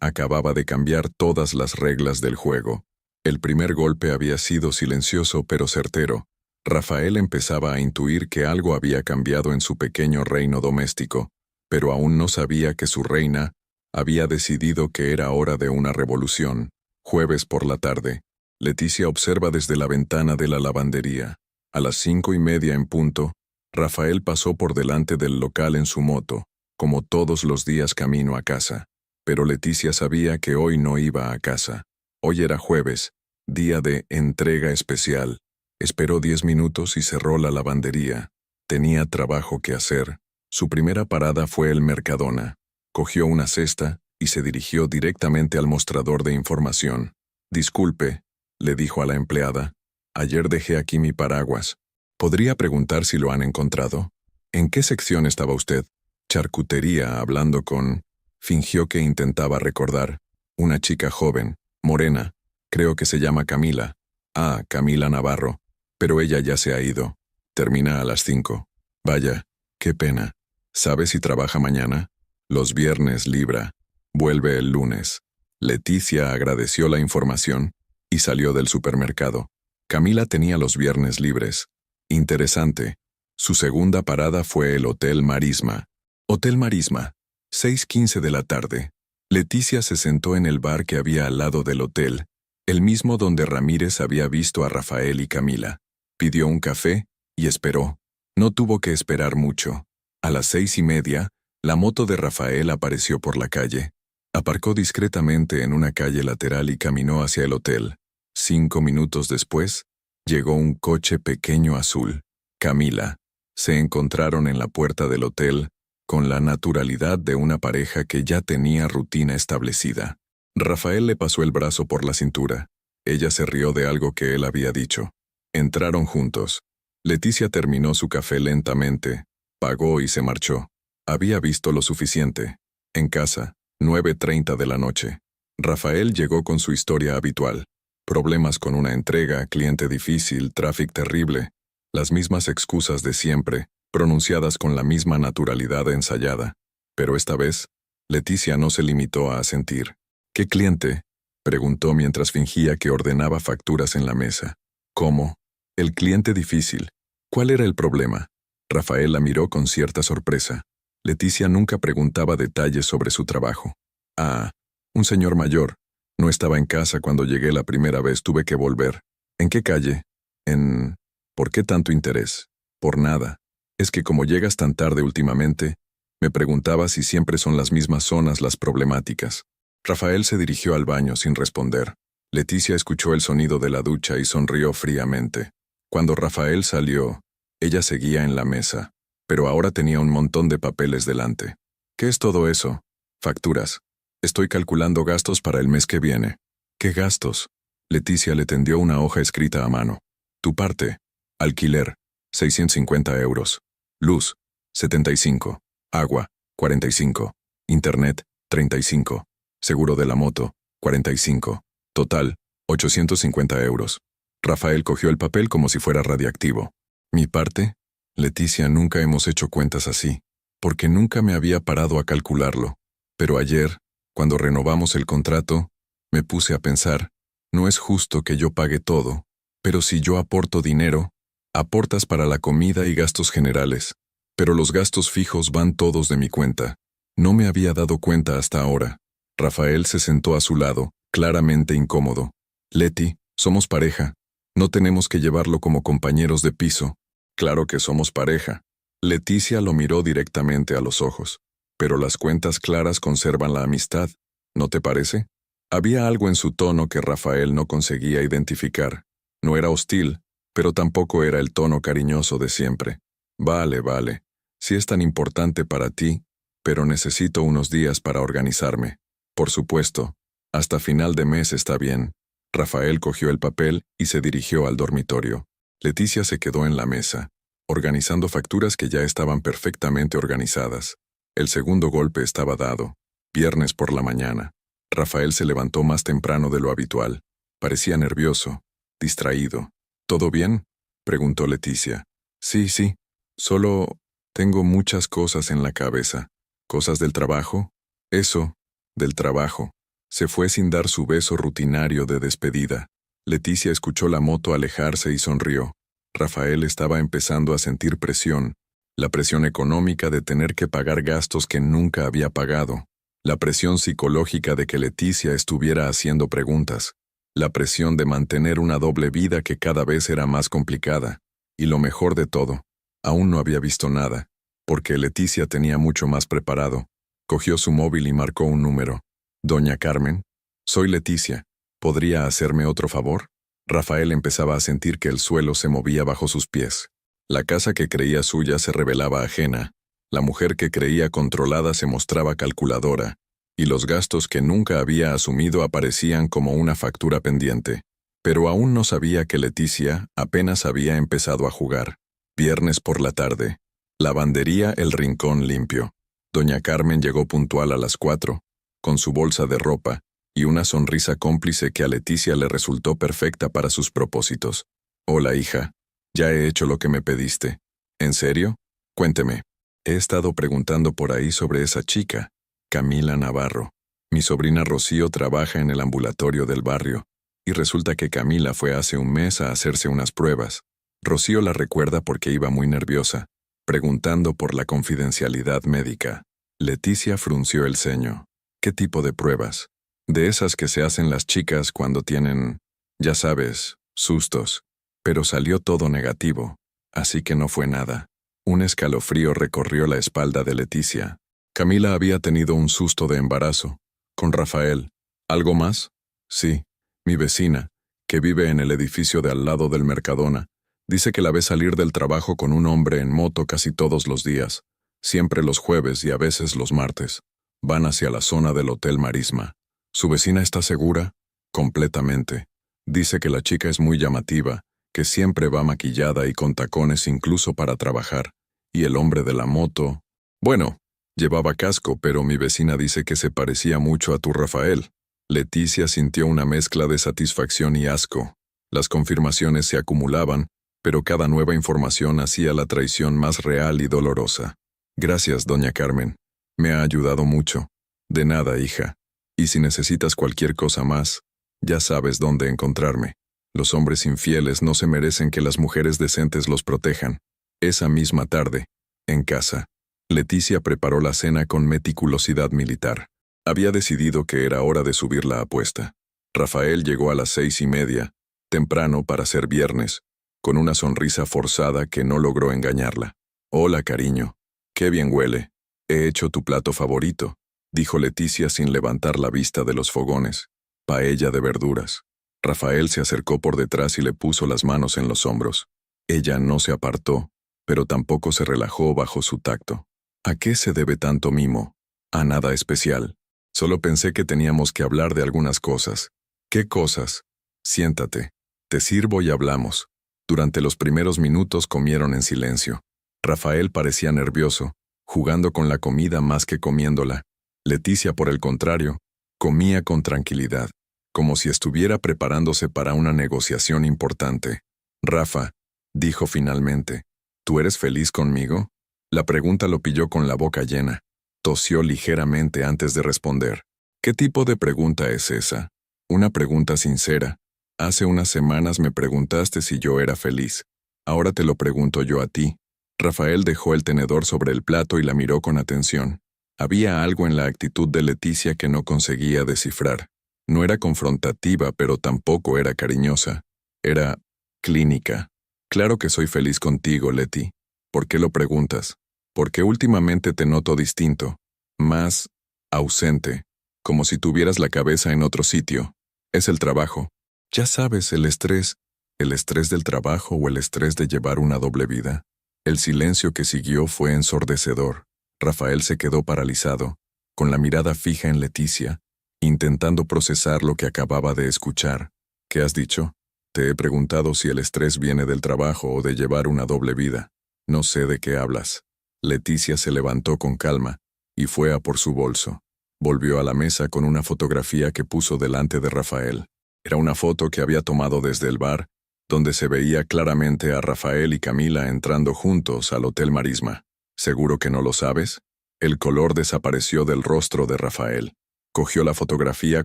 acababa de cambiar todas las reglas del juego. El primer golpe había sido silencioso pero certero. Rafael empezaba a intuir que algo había cambiado en su pequeño reino doméstico, pero aún no sabía que su reina había decidido que era hora de una revolución. Jueves por la tarde. Leticia observa desde la ventana de la lavandería. A las 5:30 en punto, Rafael pasó por delante del local en su moto, como todos los días camino a casa. Pero Leticia sabía que hoy no iba a casa. Hoy era jueves, día de entrega especial. Esperó 10 minutos y cerró la lavandería. Tenía trabajo que hacer. Su primera parada fue el Mercadona. Cogió una cesta y se dirigió directamente al mostrador de información. «Disculpe», le dijo a la empleada, «ayer dejé aquí mi paraguas. ¿Podría preguntar si lo han encontrado? ¿En qué sección estaba usted?» «Charcutería, hablando con...» Fingió que intentaba recordar. «Una chica joven, morena, creo que se llama Camila». «Ah, Camila Navarro. Pero ella ya se ha ido. Termina a las 5. Vaya, qué pena. ¿Sabe si trabaja mañana?» «Los viernes libra. Vuelve el lunes». Leticia agradeció la información y salió del supermercado. Camila tenía los viernes libres. Interesante. Su segunda parada fue el Hotel Marisma. Hotel Marisma, 6:15 de la tarde. Leticia se sentó en el bar que había al lado del hotel, el mismo donde Ramírez había visto a Rafael y Camila. Pidió un café y esperó. No tuvo que esperar mucho. A las 6:30, la moto de Rafael apareció por la calle. Aparcó discretamente en una calle lateral y caminó hacia el hotel. 5 minutos después, llegó un coche pequeño azul. Camila. Se encontraron en la puerta del hotel, con la naturalidad de una pareja que ya tenía rutina establecida. Rafael le pasó el brazo por la cintura. Ella se rió de algo que él había dicho. Entraron juntos. Leticia terminó su café lentamente, pagó y se marchó. Había visto lo suficiente. En casa, 9:30 de la noche. Rafael llegó con su historia habitual. Problemas con una entrega, cliente difícil, tráfico terrible. Las mismas excusas de siempre, pronunciadas con la misma naturalidad ensayada. Pero esta vez, Leticia no se limitó a asentir. «¿Qué cliente?», preguntó mientras fingía que ordenaba facturas en la mesa. «¿Cómo? El cliente difícil. ¿Cuál era el problema?». Rafael la miró con cierta sorpresa. Leticia nunca preguntaba detalles sobre su trabajo. «Ah, un señor mayor. No estaba en casa cuando llegué la primera vez, tuve que volver». «¿En qué calle?». «En...». «¿Por qué tanto interés?». «Por nada. Es que como llegas tan tarde últimamente, me preguntaba si siempre son las mismas zonas las problemáticas». Rafael se dirigió al baño sin responder. Leticia escuchó el sonido de la ducha y sonrió fríamente. Cuando Rafael salió, ella seguía en la mesa, pero ahora tenía un montón de papeles delante. «¿Qué es todo eso?». «Facturas. Estoy calculando gastos para el mes que viene». «¿Qué gastos?». Leticia le tendió una hoja escrita a mano. «Tu parte. Alquiler, 650 euros. Luz, 75. Agua, 45. Internet, 35. Seguro de la moto, 45. Total, 850 euros». Rafael cogió el papel como si fuera radiactivo. «¿Mi parte?». «Leticia, nunca hemos hecho cuentas así, porque nunca me había parado a calcularlo. Pero ayer, cuando renovamos el contrato, me puse a pensar, no es justo que yo pague todo, pero si yo aporto dinero, aportas para la comida y gastos generales, pero los gastos fijos van todos de mi cuenta. No me había dado cuenta hasta ahora». Rafael se sentó a su lado, claramente incómodo. «Leti, somos pareja. No tenemos que llevarlo como compañeros de piso». «Claro que somos pareja». Leticia lo miró directamente a los ojos. «Pero las cuentas claras conservan la amistad, ¿no te parece?». Había algo en su tono que Rafael no conseguía identificar. No era hostil, pero tampoco era el tono cariñoso de siempre. «Vale, vale. Si es tan importante para ti, pero necesito unos días para organizarme». «Por supuesto. Hasta final de mes está bien». Rafael cogió el papel y se dirigió al dormitorio. Leticia se quedó en la mesa, organizando facturas que ya estaban perfectamente organizadas. El segundo golpe estaba dado. Viernes por la mañana. Rafael se levantó más temprano de lo habitual. Parecía nervioso, distraído. «¿Todo bien?», preguntó Leticia. «Sí, sí. Solo tengo muchas cosas en la cabeza. ¿Cosas del trabajo? Eso, del trabajo. Se fue sin dar su beso rutinario de despedida. Leticia escuchó la moto alejarse y sonrió. Rafael estaba empezando a sentir presión. La presión económica de tener que pagar gastos que nunca había pagado. La presión psicológica de que Leticia estuviera haciendo preguntas. La presión de mantener una doble vida que cada vez era más complicada. Y lo mejor de todo, aún no había visto nada, porque Leticia tenía mucho más preparado. Cogió su móvil y marcó un número. Doña Carmen, soy Leticia. ¿Podría hacerme otro favor? Rafael empezaba a sentir que el suelo se movía bajo sus pies. La casa que creía suya se revelaba ajena. La mujer que creía controlada se mostraba calculadora, y los gastos que nunca había asumido aparecían como una factura pendiente. Pero aún no sabía que Leticia apenas había empezado a jugar. Viernes por la tarde. Lavandería El Rincón limpio. Doña Carmen llegó puntual a las 4, con su bolsa de ropa, y una sonrisa cómplice que a Leticia le resultó perfecta para sus propósitos. Hola, hija. Ya he hecho lo que me pediste. ¿En serio? Cuénteme. He estado preguntando por ahí sobre esa chica, Camila Navarro. Mi sobrina Rocío trabaja en el ambulatorio del barrio, y resulta que Camila fue hace un mes a hacerse unas pruebas. Rocío la recuerda porque iba muy nerviosa, preguntando por la confidencialidad médica. Leticia frunció el ceño. ¿Qué tipo de pruebas? De esas que se hacen las chicas cuando tienen, ya sabes, sustos. Pero salió todo negativo, así que no fue nada. Un escalofrío recorrió la espalda de Leticia. Camila había tenido un susto de embarazo, con Rafael. ¿Algo más? Sí, mi vecina, que vive en el edificio de al lado del Mercadona, dice que la ve salir del trabajo con un hombre en moto casi todos los días, siempre los jueves y a veces los martes. Van hacia la zona del Hotel Marisma. ¿Su vecina está segura? Completamente. Dice que la chica es muy llamativa, que siempre va maquillada y con tacones incluso para trabajar. Y el hombre de la moto... Bueno, llevaba casco, pero mi vecina dice que se parecía mucho a tu Rafael. Leticia sintió una mezcla de satisfacción y asco. Las confirmaciones se acumulaban, pero cada nueva información hacía la traición más real y dolorosa. Gracias, doña Carmen. Me ha ayudado mucho. De nada, hija. Y si necesitas cualquier cosa más, ya sabes dónde encontrarme. Los hombres infieles no se merecen que las mujeres decentes los protejan. Esa misma tarde, en casa, Leticia preparó la cena con meticulosidad militar. Había decidido que era hora de subir la apuesta. Rafael llegó a las 6:30, temprano para ser viernes, con una sonrisa forzada que no logró engañarla. Hola, cariño. Qué bien huele. He hecho tu plato favorito, dijo Leticia sin levantar la vista de los fogones. Paella de verduras. Rafael se acercó por detrás y le puso las manos en los hombros. Ella no se apartó, pero tampoco se relajó bajo su tacto. ¿A qué se debe tanto mimo? A nada especial. Solo pensé que teníamos que hablar de algunas cosas. ¿Qué cosas? Siéntate. Te sirvo y hablamos. Durante los primeros minutos comieron en silencio. Rafael parecía nervioso, jugando con la comida más que comiéndola. Leticia, por el contrario, comía con tranquilidad, como si estuviera preparándose para una negociación importante. Rafa, dijo finalmente, ¿tú eres feliz conmigo? La pregunta lo pilló con la boca llena. Tosió ligeramente antes de responder. ¿Qué tipo de pregunta es esa? Una pregunta sincera. Hace unas semanas me preguntaste si yo era feliz. Ahora te lo pregunto yo a ti. Rafael dejó el tenedor sobre el plato y la miró con atención. Había algo en la actitud de Leticia que no conseguía descifrar. No era confrontativa, pero tampoco era cariñosa. Era clínica. Claro que soy feliz contigo, Leti. ¿Por qué lo preguntas? Porque últimamente te noto distinto, más ausente, como si tuvieras la cabeza en otro sitio. Es el trabajo. Ya sabes, el estrés del trabajo o el estrés de llevar una doble vida. El silencio que siguió fue ensordecedor. Rafael se quedó paralizado, con la mirada fija en Leticia, intentando procesar lo que acababa de escuchar. ¿Qué has dicho? Te he preguntado si el estrés viene del trabajo o de llevar una doble vida. No sé de qué hablas. Leticia se levantó con calma y fue a por su bolso. Volvió a la mesa con una fotografía que puso delante de Rafael. Era una foto que había tomado desde el bar, donde se veía claramente a Rafael y Camila entrando juntos al Hotel Marisma. ¿Seguro que no lo sabes? El color desapareció del rostro de Rafael. Cogió la fotografía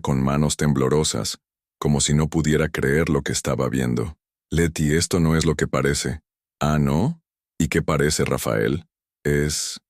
con manos temblorosas, como si no pudiera creer lo que estaba viendo. Leti, esto no es lo que parece. ¿Ah, no? ¿Y qué parece, Rafael? Es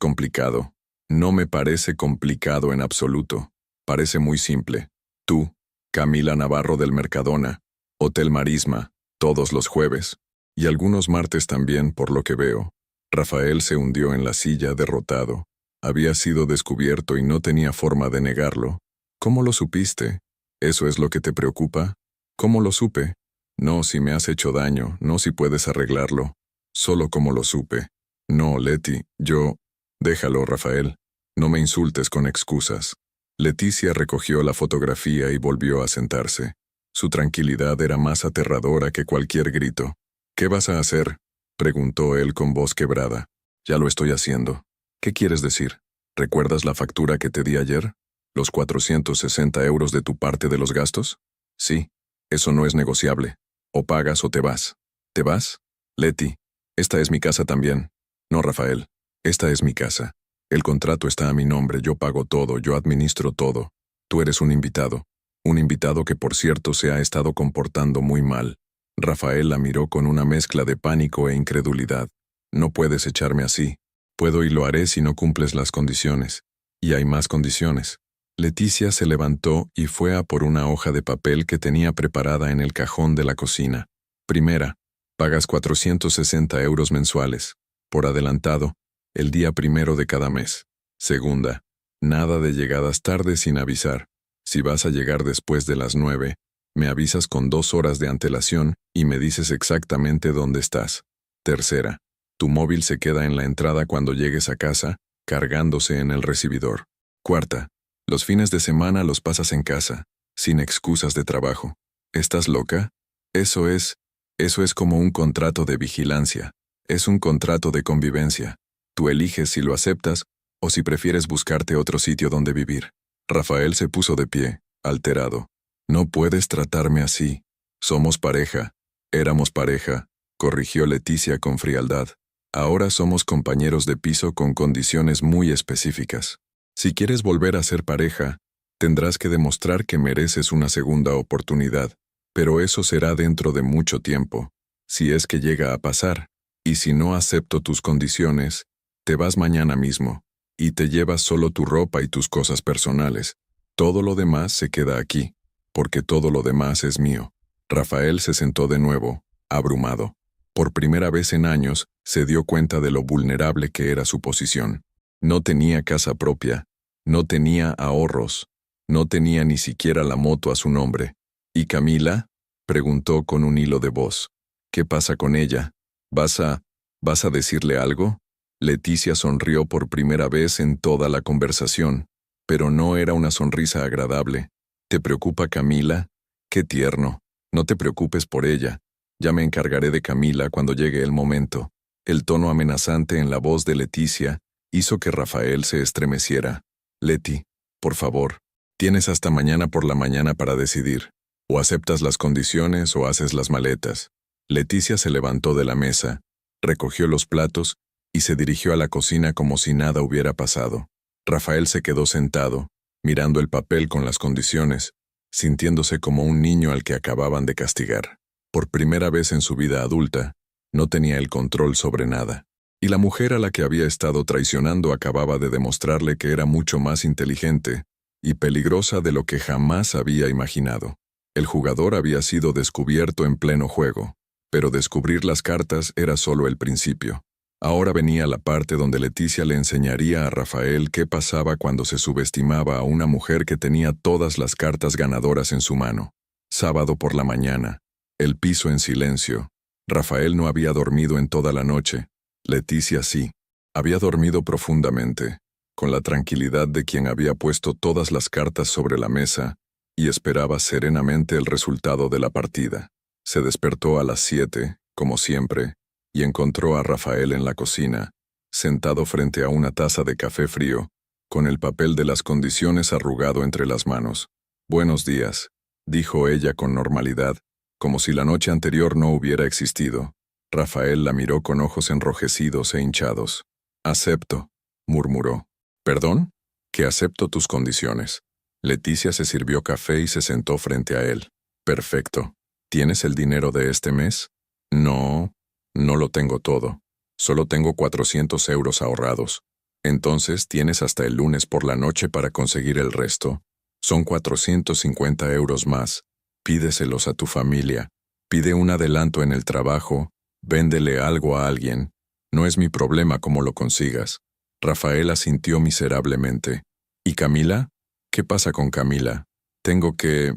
complicado. No me parece complicado en absoluto. Parece muy simple. Tú, Camila Navarro del Mercadona, Hotel Marisma, todos los jueves. Y algunos martes también, por lo que veo. Rafael se hundió en la silla derrotado. Había sido descubierto y no tenía forma de negarlo. ¿Cómo lo supiste? ¿Eso es lo que te preocupa? ¿Cómo lo supe? No si me has hecho daño, no si puedes arreglarlo. Solo cómo lo supe. No, Leti, yo... Déjalo, Rafael. No me insultes con excusas. Leticia recogió la fotografía y volvió a sentarse. Su tranquilidad era más aterradora que cualquier grito. ¿Qué vas a hacer?, preguntó él con voz quebrada. Ya lo estoy haciendo. ¿Qué quieres decir? ¿Recuerdas la factura que te di ayer? ¿Los 460 euros de tu parte de los gastos? Sí. Eso no es negociable. O pagas o te vas. ¿Te vas? Leti, esta es mi casa también. No, Rafael. Esta es mi casa. El contrato está a mi nombre, yo pago todo, yo administro todo. Tú eres un invitado. Un invitado que, por cierto, se ha estado comportando muy mal. Rafael la miró con una mezcla de pánico e incredulidad. No puedes echarme así. Puedo y lo haré si no cumples las condiciones. Y hay más condiciones. Leticia se levantó y fue a por una hoja de papel que tenía preparada en el cajón de la cocina. Primera, pagas 460 euros mensuales, por adelantado, el día 1 de cada mes. Segunda, nada de llegadas tarde sin avisar. Si vas a llegar después de las 9, me avisas con 2 horas de antelación y me dices exactamente dónde estás. Tercera, tu móvil se queda en la entrada cuando llegues a casa, cargándose en el recibidor. Cuarta, los fines de semana los pasas en casa, sin excusas de trabajo. ¿Estás loca? Eso es como un contrato de vigilancia. Es un contrato de convivencia. Tú eliges si lo aceptas o si prefieres buscarte otro sitio donde vivir. Rafael se puso de pie, alterado. No puedes tratarme así. Somos pareja. Éramos pareja, corrigió Leticia con frialdad. Ahora somos compañeros de piso con condiciones muy específicas. Si quieres volver a ser pareja, tendrás que demostrar que mereces una segunda oportunidad, pero eso será dentro de mucho tiempo, si es que llega a pasar. Y si no acepto tus condiciones, te vas mañana mismo, y te llevas solo tu ropa y tus cosas personales. Todo lo demás se queda aquí, porque todo lo demás es mío. Rafael se sentó de nuevo, abrumado. Por primera vez en años, se dio cuenta de lo vulnerable que era su posición. No tenía casa propia, no tenía ahorros, no tenía ni siquiera la moto a su nombre. ¿Y Camila?, preguntó con un hilo de voz. ¿Qué pasa con ella? ¿Vas a decirle algo? Leticia sonrió por primera vez en toda la conversación, pero no era una sonrisa agradable. ¿Te preocupa Camila? Qué tierno. No te preocupes por ella. Ya me encargaré de Camila cuando llegue el momento. El tono amenazante en la voz de Leticia hizo que Rafael se estremeciera. Leti, por favor, tienes hasta mañana por la mañana para decidir. O aceptas las condiciones o haces las maletas. Leticia se levantó de la mesa, recogió los platos y se dirigió a la cocina como si nada hubiera pasado. Rafael se quedó sentado, mirando el papel con las condiciones, sintiéndose como un niño al que acababan de castigar. Por primera vez en su vida adulta, no tenía el control sobre nada. Y la mujer a la que había estado traicionando acababa de demostrarle que era mucho más inteligente y peligrosa de lo que jamás había imaginado. El jugador había sido descubierto en pleno juego, pero descubrir las cartas era solo el principio. Ahora venía la parte donde Leticia le enseñaría a Rafael qué pasaba cuando se subestimaba a una mujer que tenía todas las cartas ganadoras en su mano. Sábado por la mañana, el piso en silencio. Rafael no había dormido en toda la noche. Leticia sí. Había dormido profundamente, con la tranquilidad de quien había puesto todas las cartas sobre la mesa y esperaba serenamente el resultado de la partida. Se despertó a las 7, como siempre, y encontró a Rafael en la cocina, sentado frente a una taza de café frío, con el papel de las condiciones arrugado entre las manos. «Buenos días», dijo ella con normalidad, como si la noche anterior no hubiera existido. Rafael la miró con ojos enrojecidos e hinchados. «Acepto», murmuró. «¿Perdón?» «Que acepto tus condiciones». Leticia se sirvió café y se sentó frente a él. «Perfecto. ¿Tienes el dinero de este mes?» «No, no lo tengo todo. Solo tengo 400 euros ahorrados. Entonces tienes hasta el lunes por la noche para conseguir el resto. Son 450 euros más. Pídeselos a tu familia. Pide un adelanto en el trabajo. Véndele algo a alguien. No es mi problema cómo lo consigas». Rafael asintió miserablemente. «¿Y Camila? ¿Qué pasa con Camila? ¿Tengo que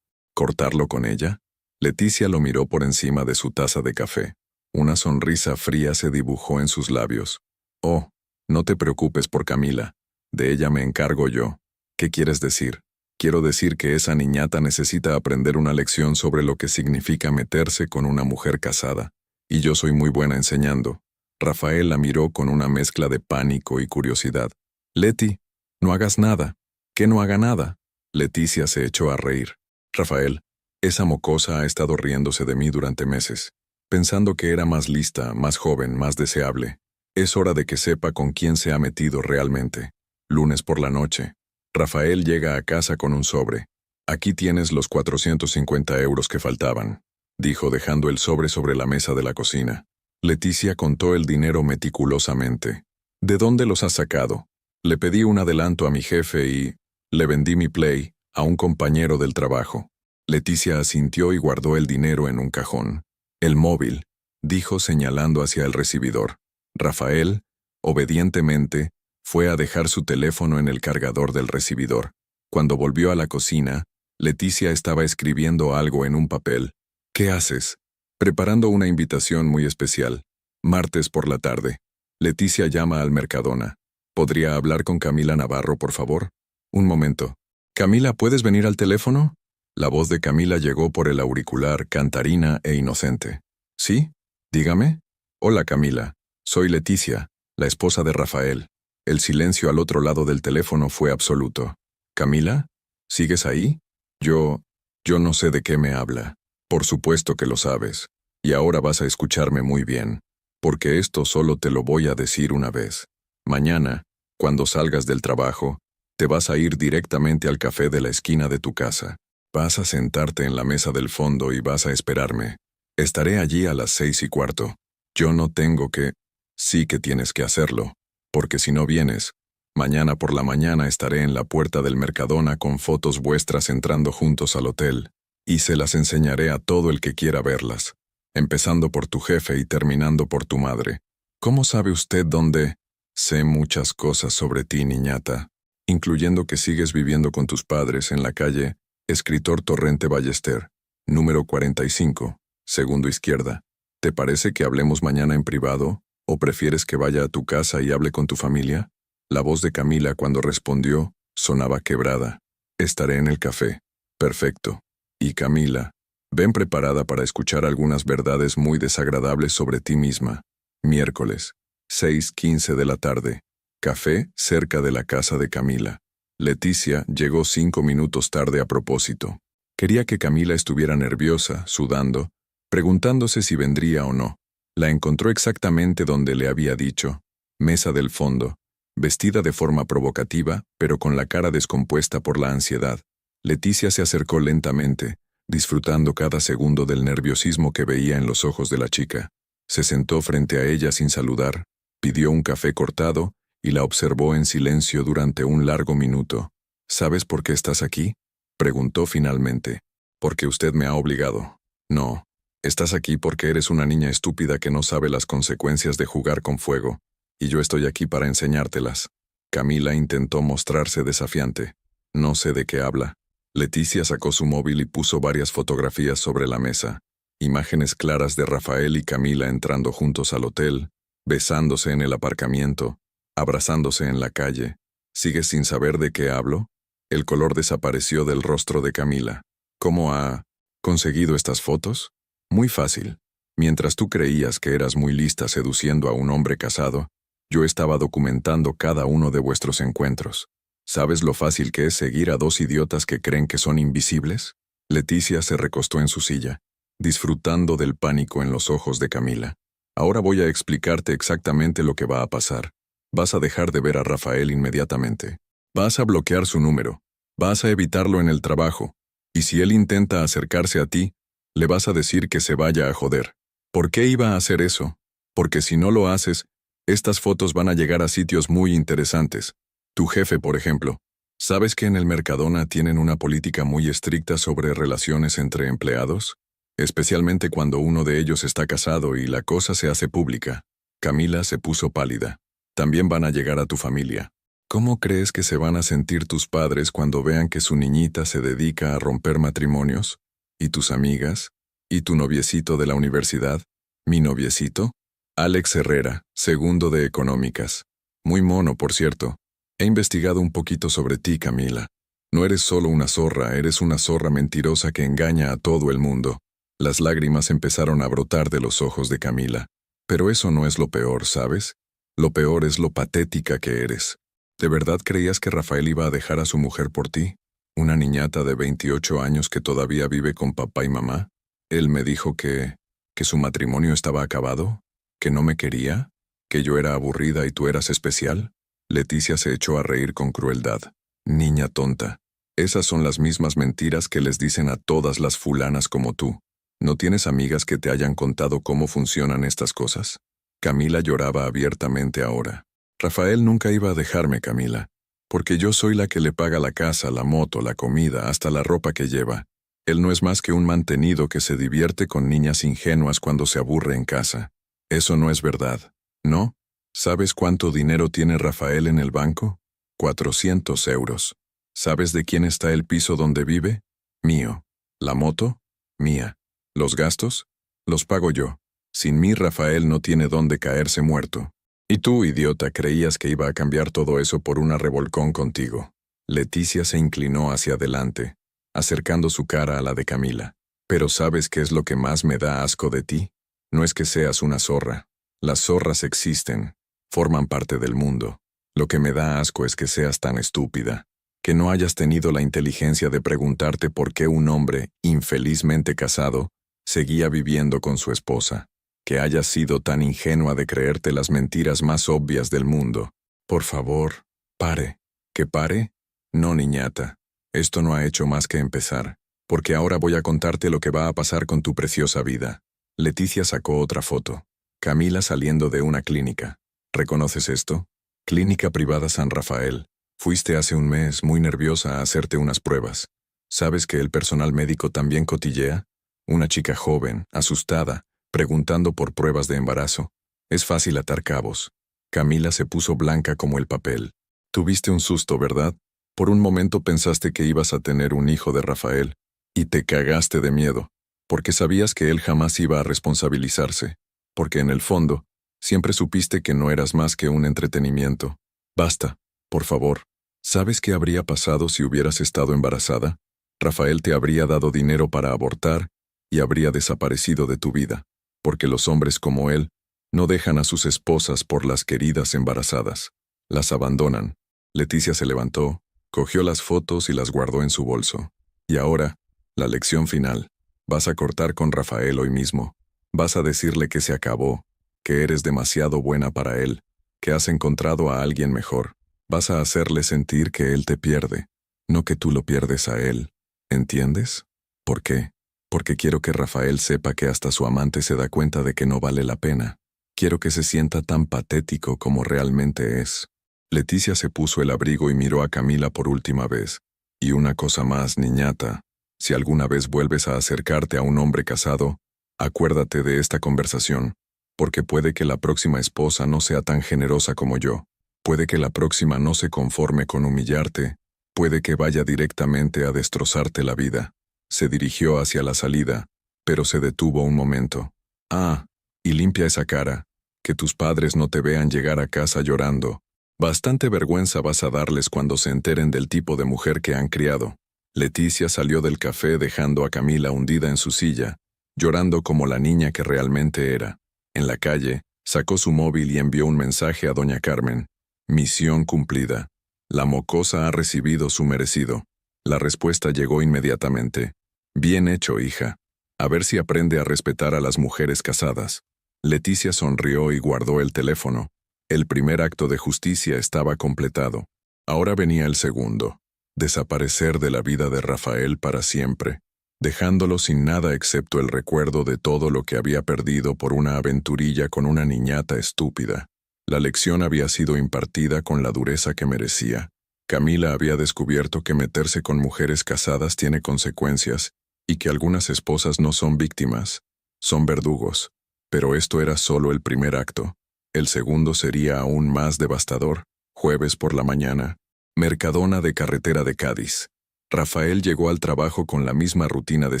cortarlo con ella?» Leticia lo miró por encima de su taza de café. Una sonrisa fría se dibujó en sus labios. «Oh, no te preocupes por Camila. De ella me encargo yo». «¿Qué quieres decir?» «Quiero decir que esa niñata necesita aprender una lección sobre lo que significa meterse con una mujer casada. Y yo soy muy buena enseñando». Rafael la miró con una mezcla de pánico y curiosidad. «Leti, no hagas nada». «¿Qué no haga nada?» Leticia se echó a reír. «Rafael, esa mocosa ha estado riéndose de mí durante meses, pensando que era más lista, más joven, más deseable. Es hora de que sepa con quién se ha metido realmente». Lunes por la noche. Rafael llega a casa con un sobre. «Aquí tienes los 450 euros que faltaban», dijo dejando el sobre la mesa de la cocina. Leticia contó el dinero meticulosamente. «¿De dónde los has sacado?» «Le pedí un adelanto a mi jefe y le vendí mi Play a un compañero del trabajo». Leticia asintió y guardó el dinero en un cajón. «El móvil», dijo señalando hacia el recibidor. Rafael, obedientemente, fue a dejar su teléfono en el cargador del recibidor. Cuando volvió a la cocina, Leticia estaba escribiendo algo en un papel. «¿Qué haces?» «Preparando una invitación muy especial. Martes por la tarde. Leticia llama al Mercadona. ¿Podría hablar con Camila Navarro, por favor?» «Un momento. Camila, ¿puedes venir al teléfono?» La voz de Camila llegó por el auricular, cantarina e inocente. «¿Sí? Dígame». «Hola, Camila. Soy Leticia, la esposa de Rafael». El silencio al otro lado del teléfono fue absoluto. «¿Camila? ¿Sigues ahí?» Yo no sé de qué me habla». «Por supuesto que lo sabes. Y ahora vas a escucharme muy bien, porque esto solo te lo voy a decir una vez. Mañana, cuando salgas del trabajo, te vas a ir directamente al café de la esquina de tu casa. Vas a sentarte en la mesa del fondo y vas a esperarme. Estaré allí a las 6:15. Yo no tengo que... Sí que tienes que hacerlo, porque si no vienes, mañana por la mañana estaré en la puerta del Mercadona con fotos vuestras entrando juntos al hotel, y se las enseñaré a todo el que quiera verlas, empezando por tu jefe y terminando por tu madre. ¿Cómo sabe usted dónde? Sé muchas cosas sobre ti, niñata, incluyendo que sigues viviendo con tus padres en la calle Escritor Torrente Ballester, número 45, segundo izquierda. ¿Te parece que hablemos mañana en privado, o prefieres que vaya a tu casa y hable con tu familia?» La voz de Camila cuando respondió sonaba quebrada. «Estaré en el café». «Perfecto. Y Camila, ven preparada para escuchar algunas verdades muy desagradables sobre ti misma». Miércoles, 6:15 de la tarde. Café cerca de la casa de Camila. Leticia llegó 5 minutos tarde a propósito. Quería que Camila estuviera nerviosa, sudando, preguntándose si vendría o no. La encontró exactamente donde le había dicho, mesa del fondo, vestida de forma provocativa, pero con la cara descompuesta por la ansiedad. Leticia se acercó lentamente, disfrutando cada segundo del nerviosismo que veía en los ojos de la chica. Se sentó frente a ella sin saludar, pidió un café cortado y la observó en silencio durante un largo minuto. «¿Sabes por qué estás aquí?», preguntó finalmente. «Porque usted me ha obligado». «No. Estás aquí porque eres una niña estúpida que no sabe las consecuencias de jugar con fuego, y yo estoy aquí para enseñártelas». Camila intentó mostrarse desafiante. «No sé de qué habla». Leticia sacó su móvil y puso varias fotografías sobre la mesa. Imágenes claras de Rafael y Camila entrando juntos al hotel, besándose en el aparcamiento, abrazándose en la calle. ¿Sigues sin saber de qué hablo? El color desapareció del rostro de Camila. ¿Cómo ha conseguido estas fotos? Muy fácil. Mientras tú creías que eras muy lista seduciendo a un hombre casado, yo estaba documentando cada uno de vuestros encuentros. ¿Sabes lo fácil que es seguir a dos idiotas que creen que son invisibles? Leticia se recostó en su silla. disfrutando del pánico en los ojos de Camila. Ahora voy a explicarte exactamente lo que va a pasar. Vas a dejar de ver a Rafael inmediatamente. Vas a bloquear su número. Vas a evitarlo en el trabajo. Y si él intenta acercarse a ti, le vas a decir que se vaya a joder. ¿Por qué iba a hacer eso? Porque si no lo haces, estas fotos van a llegar a sitios muy interesantes. Tu jefe, por ejemplo. ¿Sabes que en el Mercadona tienen una política muy estricta sobre relaciones entre empleados? Especialmente cuando uno de ellos está casado y la cosa se hace pública. Camila se puso pálida. También van a llegar a tu familia. ¿Cómo crees que se van a sentir tus padres cuando vean que su niñita se dedica a romper matrimonios? ¿Y tus amigas? ¿Y tu noviecito de la universidad? ¿Mi noviecito? Alex Herrera, segundo de Económicas. Muy mono, por cierto. He investigado un poquito sobre ti, Camila. No eres solo una zorra, eres una zorra mentirosa que engaña a todo el mundo. Las lágrimas empezaron a brotar de los ojos de Camila. Pero eso no es lo peor, ¿sabes? Lo peor es lo patética que eres. ¿De verdad creías que Rafael iba a dejar a su mujer por ti? ¿Una niñata de 28 años que todavía vive con papá y mamá? Él me dijo que su matrimonio estaba acabado, que no me quería, que yo era aburrida y tú eras especial. Leticia se echó a reír con crueldad. Niña tonta. Esas son las mismas mentiras que les dicen a todas las fulanas como tú. ¿No tienes amigas que te hayan contado cómo funcionan estas cosas? Camila lloraba abiertamente ahora. Rafael nunca iba a dejarme, Camila, porque yo soy la que le paga la casa, la moto, la comida, hasta la ropa que lleva. Él no es más que un mantenido que se divierte con niñas ingenuas cuando se aburre en casa. Eso no es verdad, ¿no? ¿Sabes cuánto dinero tiene Rafael en el banco? 400 euros. ¿Sabes de quién está el piso donde vive? Mío. ¿La moto? Mía. ¿Los gastos? Los pago yo. Sin mí Rafael no tiene dónde caerse muerto. Y tú, idiota, creías que iba a cambiar todo eso por una revolcón contigo. Leticia se inclinó hacia adelante, acercando su cara a la de Camila. Pero ¿sabes qué es lo que más me da asco de ti? No es que seas una zorra. Las zorras existen, forman parte del mundo. Lo que me da asco es que seas tan estúpida, que no hayas tenido la inteligencia de preguntarte por qué un hombre, infelizmente casado, seguía viviendo con su esposa. Que hayas sido tan ingenua de creerte las mentiras más obvias del mundo. Por favor, pare. ¿Que pare? No, niñata. Esto no ha hecho más que empezar, porque ahora voy a contarte lo que va a pasar con tu preciosa vida. Leticia sacó otra foto. Camila saliendo de una clínica. ¿Reconoces esto? Clínica Privada San Rafael. Fuiste hace un mes, muy nerviosa, a hacerte unas pruebas. ¿Sabes que el personal médico también cotillea? Una chica joven, asustada, preguntando por pruebas de embarazo. Es fácil atar cabos. Camila se puso blanca como el papel. Tuviste un susto, ¿verdad? Por un momento pensaste que ibas a tener un hijo de Rafael, y te cagaste de miedo, porque sabías que él jamás iba a responsabilizarse, porque en el fondo, siempre supiste que no eras más que un entretenimiento. Basta, por favor. ¿Sabes qué habría pasado si hubieras estado embarazada? Rafael te habría dado dinero para abortar, y habría desaparecido de tu vida. Porque los hombres como él no dejan a sus esposas por las queridas embarazadas. Las abandonan. Leticia se levantó, cogió las fotos y las guardó en su bolso. Y ahora, la lección final. Vas a cortar con Rafael hoy mismo. Vas a decirle que se acabó, que eres demasiado buena para él, que has encontrado a alguien mejor. Vas a hacerle sentir que él te pierde, no que tú lo pierdes a él. ¿Entiendes? ¿Por qué? Porque quiero que Rafael sepa que hasta su amante se da cuenta de que no vale la pena. Quiero que se sienta tan patético como realmente es. Leticia se puso el abrigo y miró a Camila por última vez. Y una cosa más, niñata. Si alguna vez vuelves a acercarte a un hombre casado, acuérdate de esta conversación, porque puede que la próxima esposa no sea tan generosa como yo. Puede que la próxima no se conforme con humillarte. Puede que vaya directamente a destrozarte la vida. Se dirigió hacia la salida, pero se detuvo un momento. Ah, y limpia esa cara, que tus padres no te vean llegar a casa llorando. Bastante vergüenza vas a darles cuando se enteren del tipo de mujer que han criado. Leticia salió del café dejando a Camila hundida en su silla, llorando como la niña que realmente era. En la calle, sacó su móvil y envió un mensaje a doña Carmen. Misión cumplida. La mocosa ha recibido su merecido. La respuesta llegó inmediatamente. Bien hecho, hija. A ver si aprende a respetar a las mujeres casadas. Leticia sonrió y guardó el teléfono. El primer acto de justicia estaba completado. Ahora venía el segundo. Desaparecer de la vida de Rafael para siempre, dejándolo sin nada excepto el recuerdo de todo lo que había perdido por una aventurilla con una niñata estúpida. La lección había sido impartida con la dureza que merecía. Camila había descubierto que meterse con mujeres casadas tiene consecuencias, y que algunas esposas no son víctimas, son verdugos. Pero esto era solo el primer acto. El segundo sería aún más devastador. Jueves por la mañana. Mercadona de carretera de Cádiz. Rafael llegó al trabajo con la misma rutina de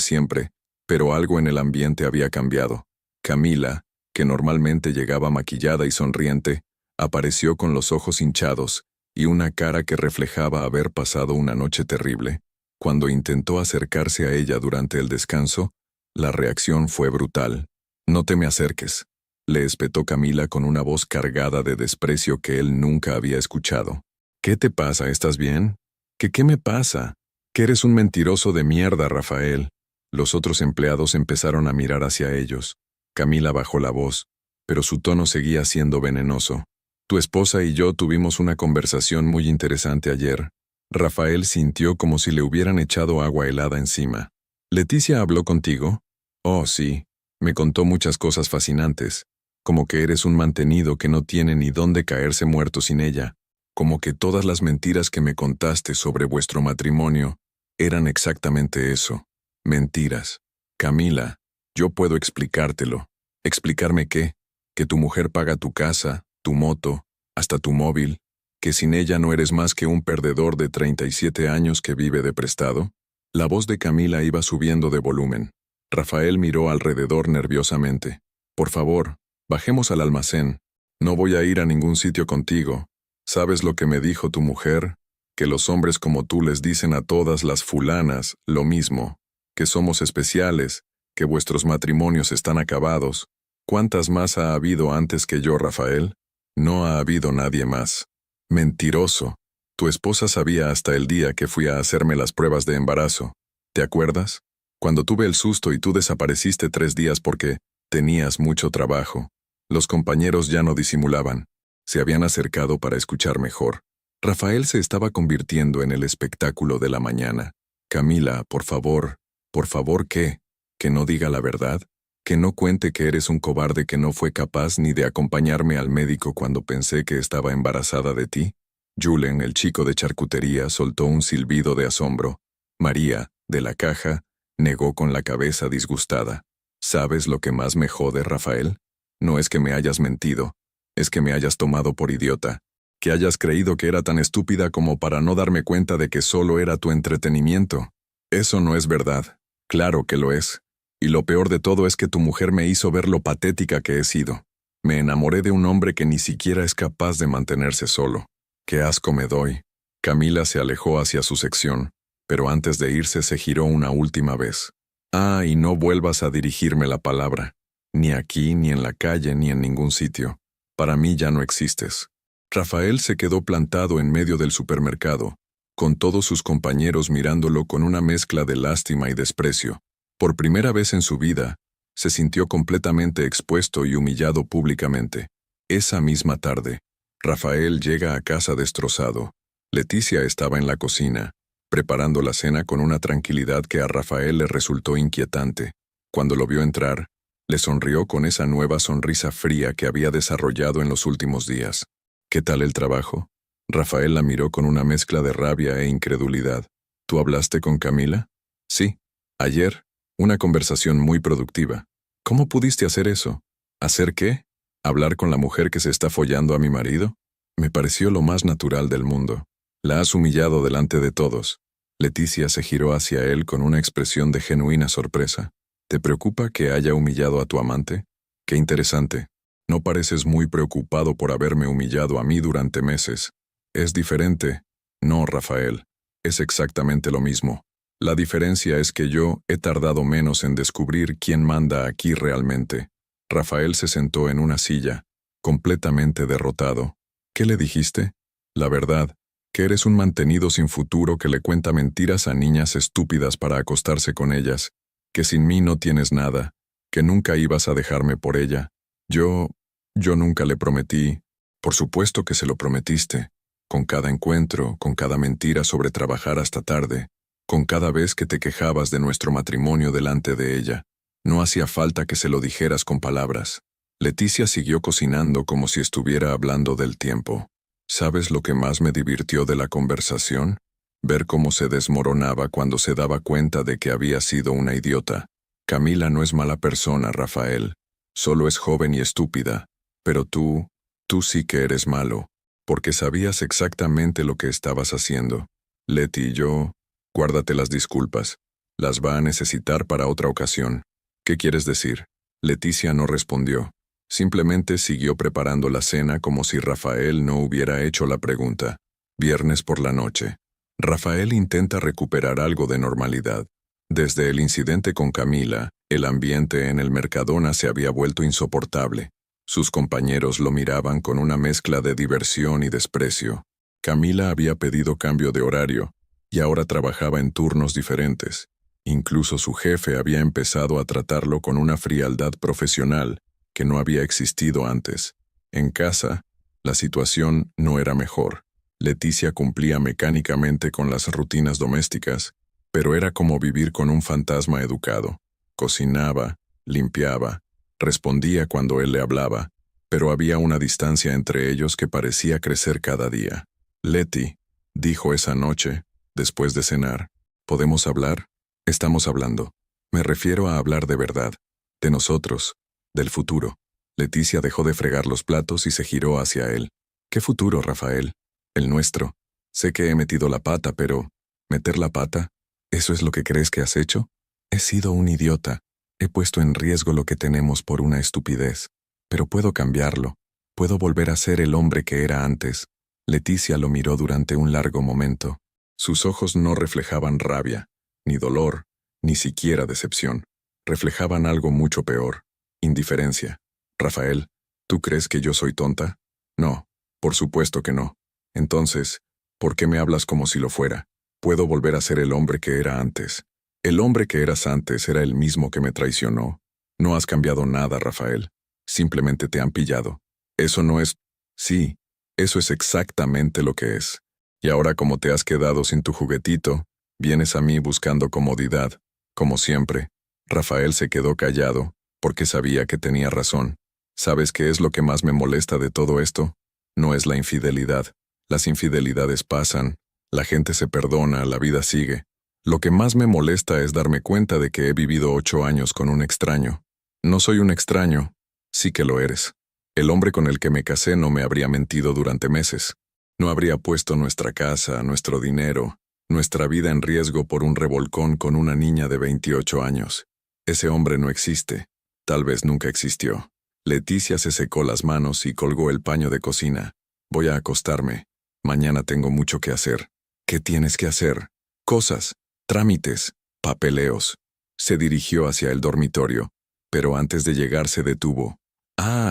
siempre, pero algo en el ambiente había cambiado. Camila, que normalmente llegaba maquillada y sonriente, apareció con los ojos hinchados y una cara que reflejaba haber pasado una noche terrible. Cuando intentó acercarse a ella durante el descanso, la reacción fue brutal. «No te me acerques», le espetó Camila con una voz cargada de desprecio que él nunca había escuchado. «¿Qué te pasa? ¿Estás bien? ¿Qué me pasa? Que eres un mentiroso de mierda, Rafael». Los otros empleados empezaron a mirar hacia ellos. Camila bajó la voz, pero su tono seguía siendo venenoso. «Tu esposa y yo tuvimos una conversación muy interesante ayer». Rafael sintió como si le hubieran echado agua helada encima. «¿Leticia habló contigo?» «Oh, sí. Me contó muchas cosas fascinantes. Como que eres un mantenido que no tiene ni dónde caerse muerto sin ella. Como que todas las mentiras que me contaste sobre vuestro matrimonio eran exactamente eso. Mentiras. Camila, yo puedo explicártelo». «¿Explicarme qué? Que tu mujer paga tu casa, tu moto, hasta tu móvil, que sin ella no eres más que un perdedor de 37 años que vive de prestado». La voz de Camila iba subiendo de volumen. Rafael miró alrededor nerviosamente. «Por favor, bajemos al almacén. No voy a ir a ningún sitio contigo. ¿Sabes lo que me dijo tu mujer? Que los hombres como tú les dicen a todas las fulanas lo mismo, que somos especiales, que vuestros matrimonios están acabados. ¿Cuántas más ha habido antes que yo, Rafael? No ha habido nadie más». «Mentiroso. Tu esposa sabía hasta el día que fui a hacerme las pruebas de embarazo. ¿Te acuerdas? Cuando tuve el susto y tú desapareciste 3 días porque tenías mucho trabajo. Los compañeros ya no disimulaban. Se habían acercado para escuchar mejor. Rafael se estaba convirtiendo en el espectáculo de la mañana. «Camila, por favor, ¿qué? ¿Que no diga la verdad? ¿Que no cuente que eres un cobarde que no fue capaz ni de acompañarme al médico cuando pensé que estaba embarazada de ti?» Julen, el chico de charcutería, soltó un silbido de asombro. María, de la caja, negó con la cabeza disgustada. «¿Sabes lo que más me jode, Rafael? No es que me hayas mentido, es que me hayas tomado por idiota, que hayas creído que era tan estúpida como para no darme cuenta de que solo era tu entretenimiento. Eso no es verdad. Claro que lo es. Y lo peor de todo es que tu mujer me hizo ver lo patética que he sido. Me enamoré de un hombre que ni siquiera es capaz de mantenerse solo. Qué asco me doy». Camila se alejó hacia su sección, pero antes de irse se giró una última vez. «Ah, y no vuelvas a dirigirme la palabra. Ni aquí, ni en la calle, ni en ningún sitio. Para mí ya no existes». Rafael se quedó plantado en medio del supermercado, con todos sus compañeros mirándolo con una mezcla de lástima y desprecio. Por primera vez en su vida, se sintió completamente expuesto y humillado públicamente. Esa misma tarde, Rafael llega a casa destrozado. Leticia estaba en la cocina, preparando la cena con una tranquilidad que a Rafael le resultó inquietante. Cuando lo vio entrar, le sonrió con esa nueva sonrisa fría que había desarrollado en los últimos días. «¿Qué tal el trabajo?» Rafael la miró con una mezcla de rabia e incredulidad. «¿Tú hablaste con Camila?» «Sí. Ayer. Una conversación muy productiva». «¿Cómo pudiste hacer eso?» «¿Hacer qué? ¿Hablar con la mujer que se está follando a mi marido?» Me pareció lo más natural del mundo. «La has humillado delante de todos». Leticia se giró hacia él con una expresión de genuina sorpresa. «¿Te preocupa que haya humillado a tu amante? Qué interesante. No pareces muy preocupado por haberme humillado a mí durante meses. Es diferente». «No, Rafael. Es exactamente lo mismo. La diferencia es que yo he tardado menos en descubrir quién manda aquí realmente». Rafael se sentó en una silla, completamente derrotado. «¿Qué le dijiste?» «La verdad, que eres un mantenido sin futuro que le cuenta mentiras a niñas estúpidas para acostarse con ellas, que sin mí no tienes nada, que nunca ibas a dejarme por ella. Yo nunca le prometí. Por supuesto que se lo prometiste, con cada encuentro, con cada mentira sobre trabajar hasta tarde, con cada vez que te quejabas de nuestro matrimonio delante de ella. No hacía falta que se lo dijeras con palabras. Leticia siguió cocinando como si estuviera hablando del tiempo. ¿Sabes lo que más me divirtió de la conversación? Ver cómo se desmoronaba cuando se daba cuenta de que había sido una idiota. Camila no es mala persona, Rafael. Solo es joven y estúpida. Pero tú sí que eres malo, porque sabías exactamente lo que estabas haciendo. Leti y yo, guárdate las disculpas. Las va a necesitar para otra ocasión. ¿Qué quieres decir? Leticia no respondió. Simplemente siguió preparando la cena como si Rafael no hubiera hecho la pregunta. Viernes por la noche. Rafael intenta recuperar algo de normalidad. Desde el incidente con Camila, el ambiente en el Mercadona se había vuelto insoportable. Sus compañeros lo miraban con una mezcla de diversión y desprecio. Camila había pedido cambio de horario, y ahora trabajaba en turnos diferentes. Incluso su jefe había empezado a tratarlo con una frialdad profesional que no había existido antes. En casa, la situación no era mejor. Leticia cumplía mecánicamente con las rutinas domésticas, pero era como vivir con un fantasma educado. Cocinaba, limpiaba, respondía cuando él le hablaba, pero había una distancia entre ellos que parecía crecer cada día. Leti, dijo esa noche, después de cenar, ¿podemos hablar? Estamos hablando. Me refiero a hablar de verdad, de nosotros, del futuro. Leticia dejó de fregar los platos y se giró hacia él. ¿Qué futuro, Rafael? El nuestro. Sé que he metido la pata, pero ¿meter la pata? ¿Eso es lo que crees que has hecho? He sido un idiota. He puesto en riesgo lo que tenemos por una estupidez. Pero puedo cambiarlo. Puedo volver a ser el hombre que era antes. Leticia lo miró durante un largo momento. Sus ojos no reflejaban rabia, ni dolor, ni siquiera decepción. Reflejaban algo mucho peor. Indiferencia. Rafael, ¿tú crees que yo soy tonta? No, por supuesto que no. Entonces, ¿por qué me hablas como si lo fuera? Puedo volver a ser el hombre que era antes. El hombre que eras antes era el mismo que me traicionó. No has cambiado nada, Rafael. Simplemente te han pillado. Eso no es... Sí, eso es exactamente lo que es. Y ahora como te has quedado sin tu juguetito, vienes a mí buscando comodidad, como siempre. Rafael se quedó callado, porque sabía que tenía razón. ¿Sabes qué es lo que más me molesta de todo esto? No es la infidelidad. Las infidelidades pasan, la gente se perdona, la vida sigue. Lo que más me molesta es darme cuenta de que he vivido 8 años con un extraño. No soy un extraño, sí que lo eres. El hombre con el que me casé no me habría mentido durante meses. No habría puesto nuestra casa, nuestro dinero, nuestra vida en riesgo por un revolcón con una niña de 28 años. Ese hombre no existe. Tal vez nunca existió. Leticia se secó las manos y colgó el paño de cocina. Voy a acostarme. Mañana tengo mucho que hacer. ¿Qué tienes que hacer? Cosas, trámites, papeleos. Se dirigió hacia el dormitorio, pero antes de llegar se detuvo.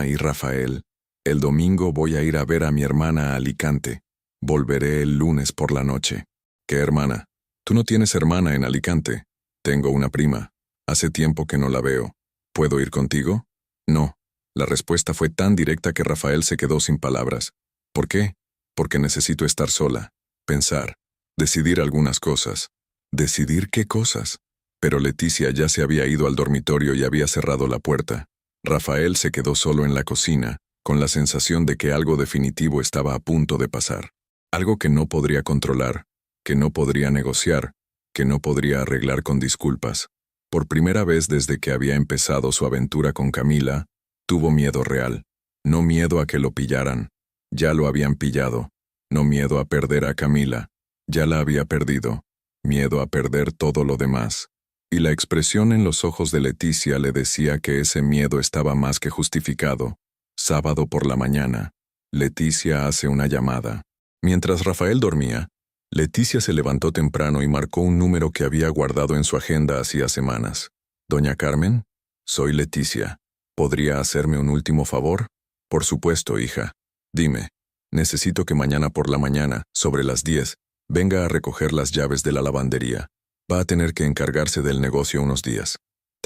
Y Rafael, el domingo voy a ir a ver a mi hermana a Alicante. Volveré el lunes por la noche. ¿Qué hermana? ¿Tú no tienes hermana en Alicante? Tengo una prima. Hace tiempo que no la veo. ¿Puedo ir contigo? No. La respuesta fue tan directa que Rafael se quedó sin palabras. ¿Por qué? Porque necesito estar sola, pensar, decidir algunas cosas. ¿Decidir qué cosas? Pero Leticia ya se había ido al dormitorio y había cerrado la puerta. Rafael se quedó solo en la cocina, con la sensación de que algo definitivo estaba a punto de pasar. Algo que no podría controlar, que no podría negociar, que no podría arreglar con disculpas. Por primera vez desde que había empezado su aventura con Camila, tuvo miedo real. No miedo a que lo pillaran. Ya lo habían pillado. No miedo a perder a Camila. Ya la había perdido. Miedo a perder todo lo demás. Y la expresión en los ojos de Leticia le decía que ese miedo estaba más que justificado. Sábado por la mañana. Leticia hace una llamada. Mientras Rafael dormía, Leticia se levantó temprano y marcó un número que había guardado en su agenda hacía semanas. «Doña Carmen, soy Leticia. ¿Podría hacerme un último favor?» «Por supuesto, hija. Dime, necesito que mañana por la mañana, sobre las 10, venga a recoger las llaves de la lavandería. Va a tener que encargarse del negocio unos días».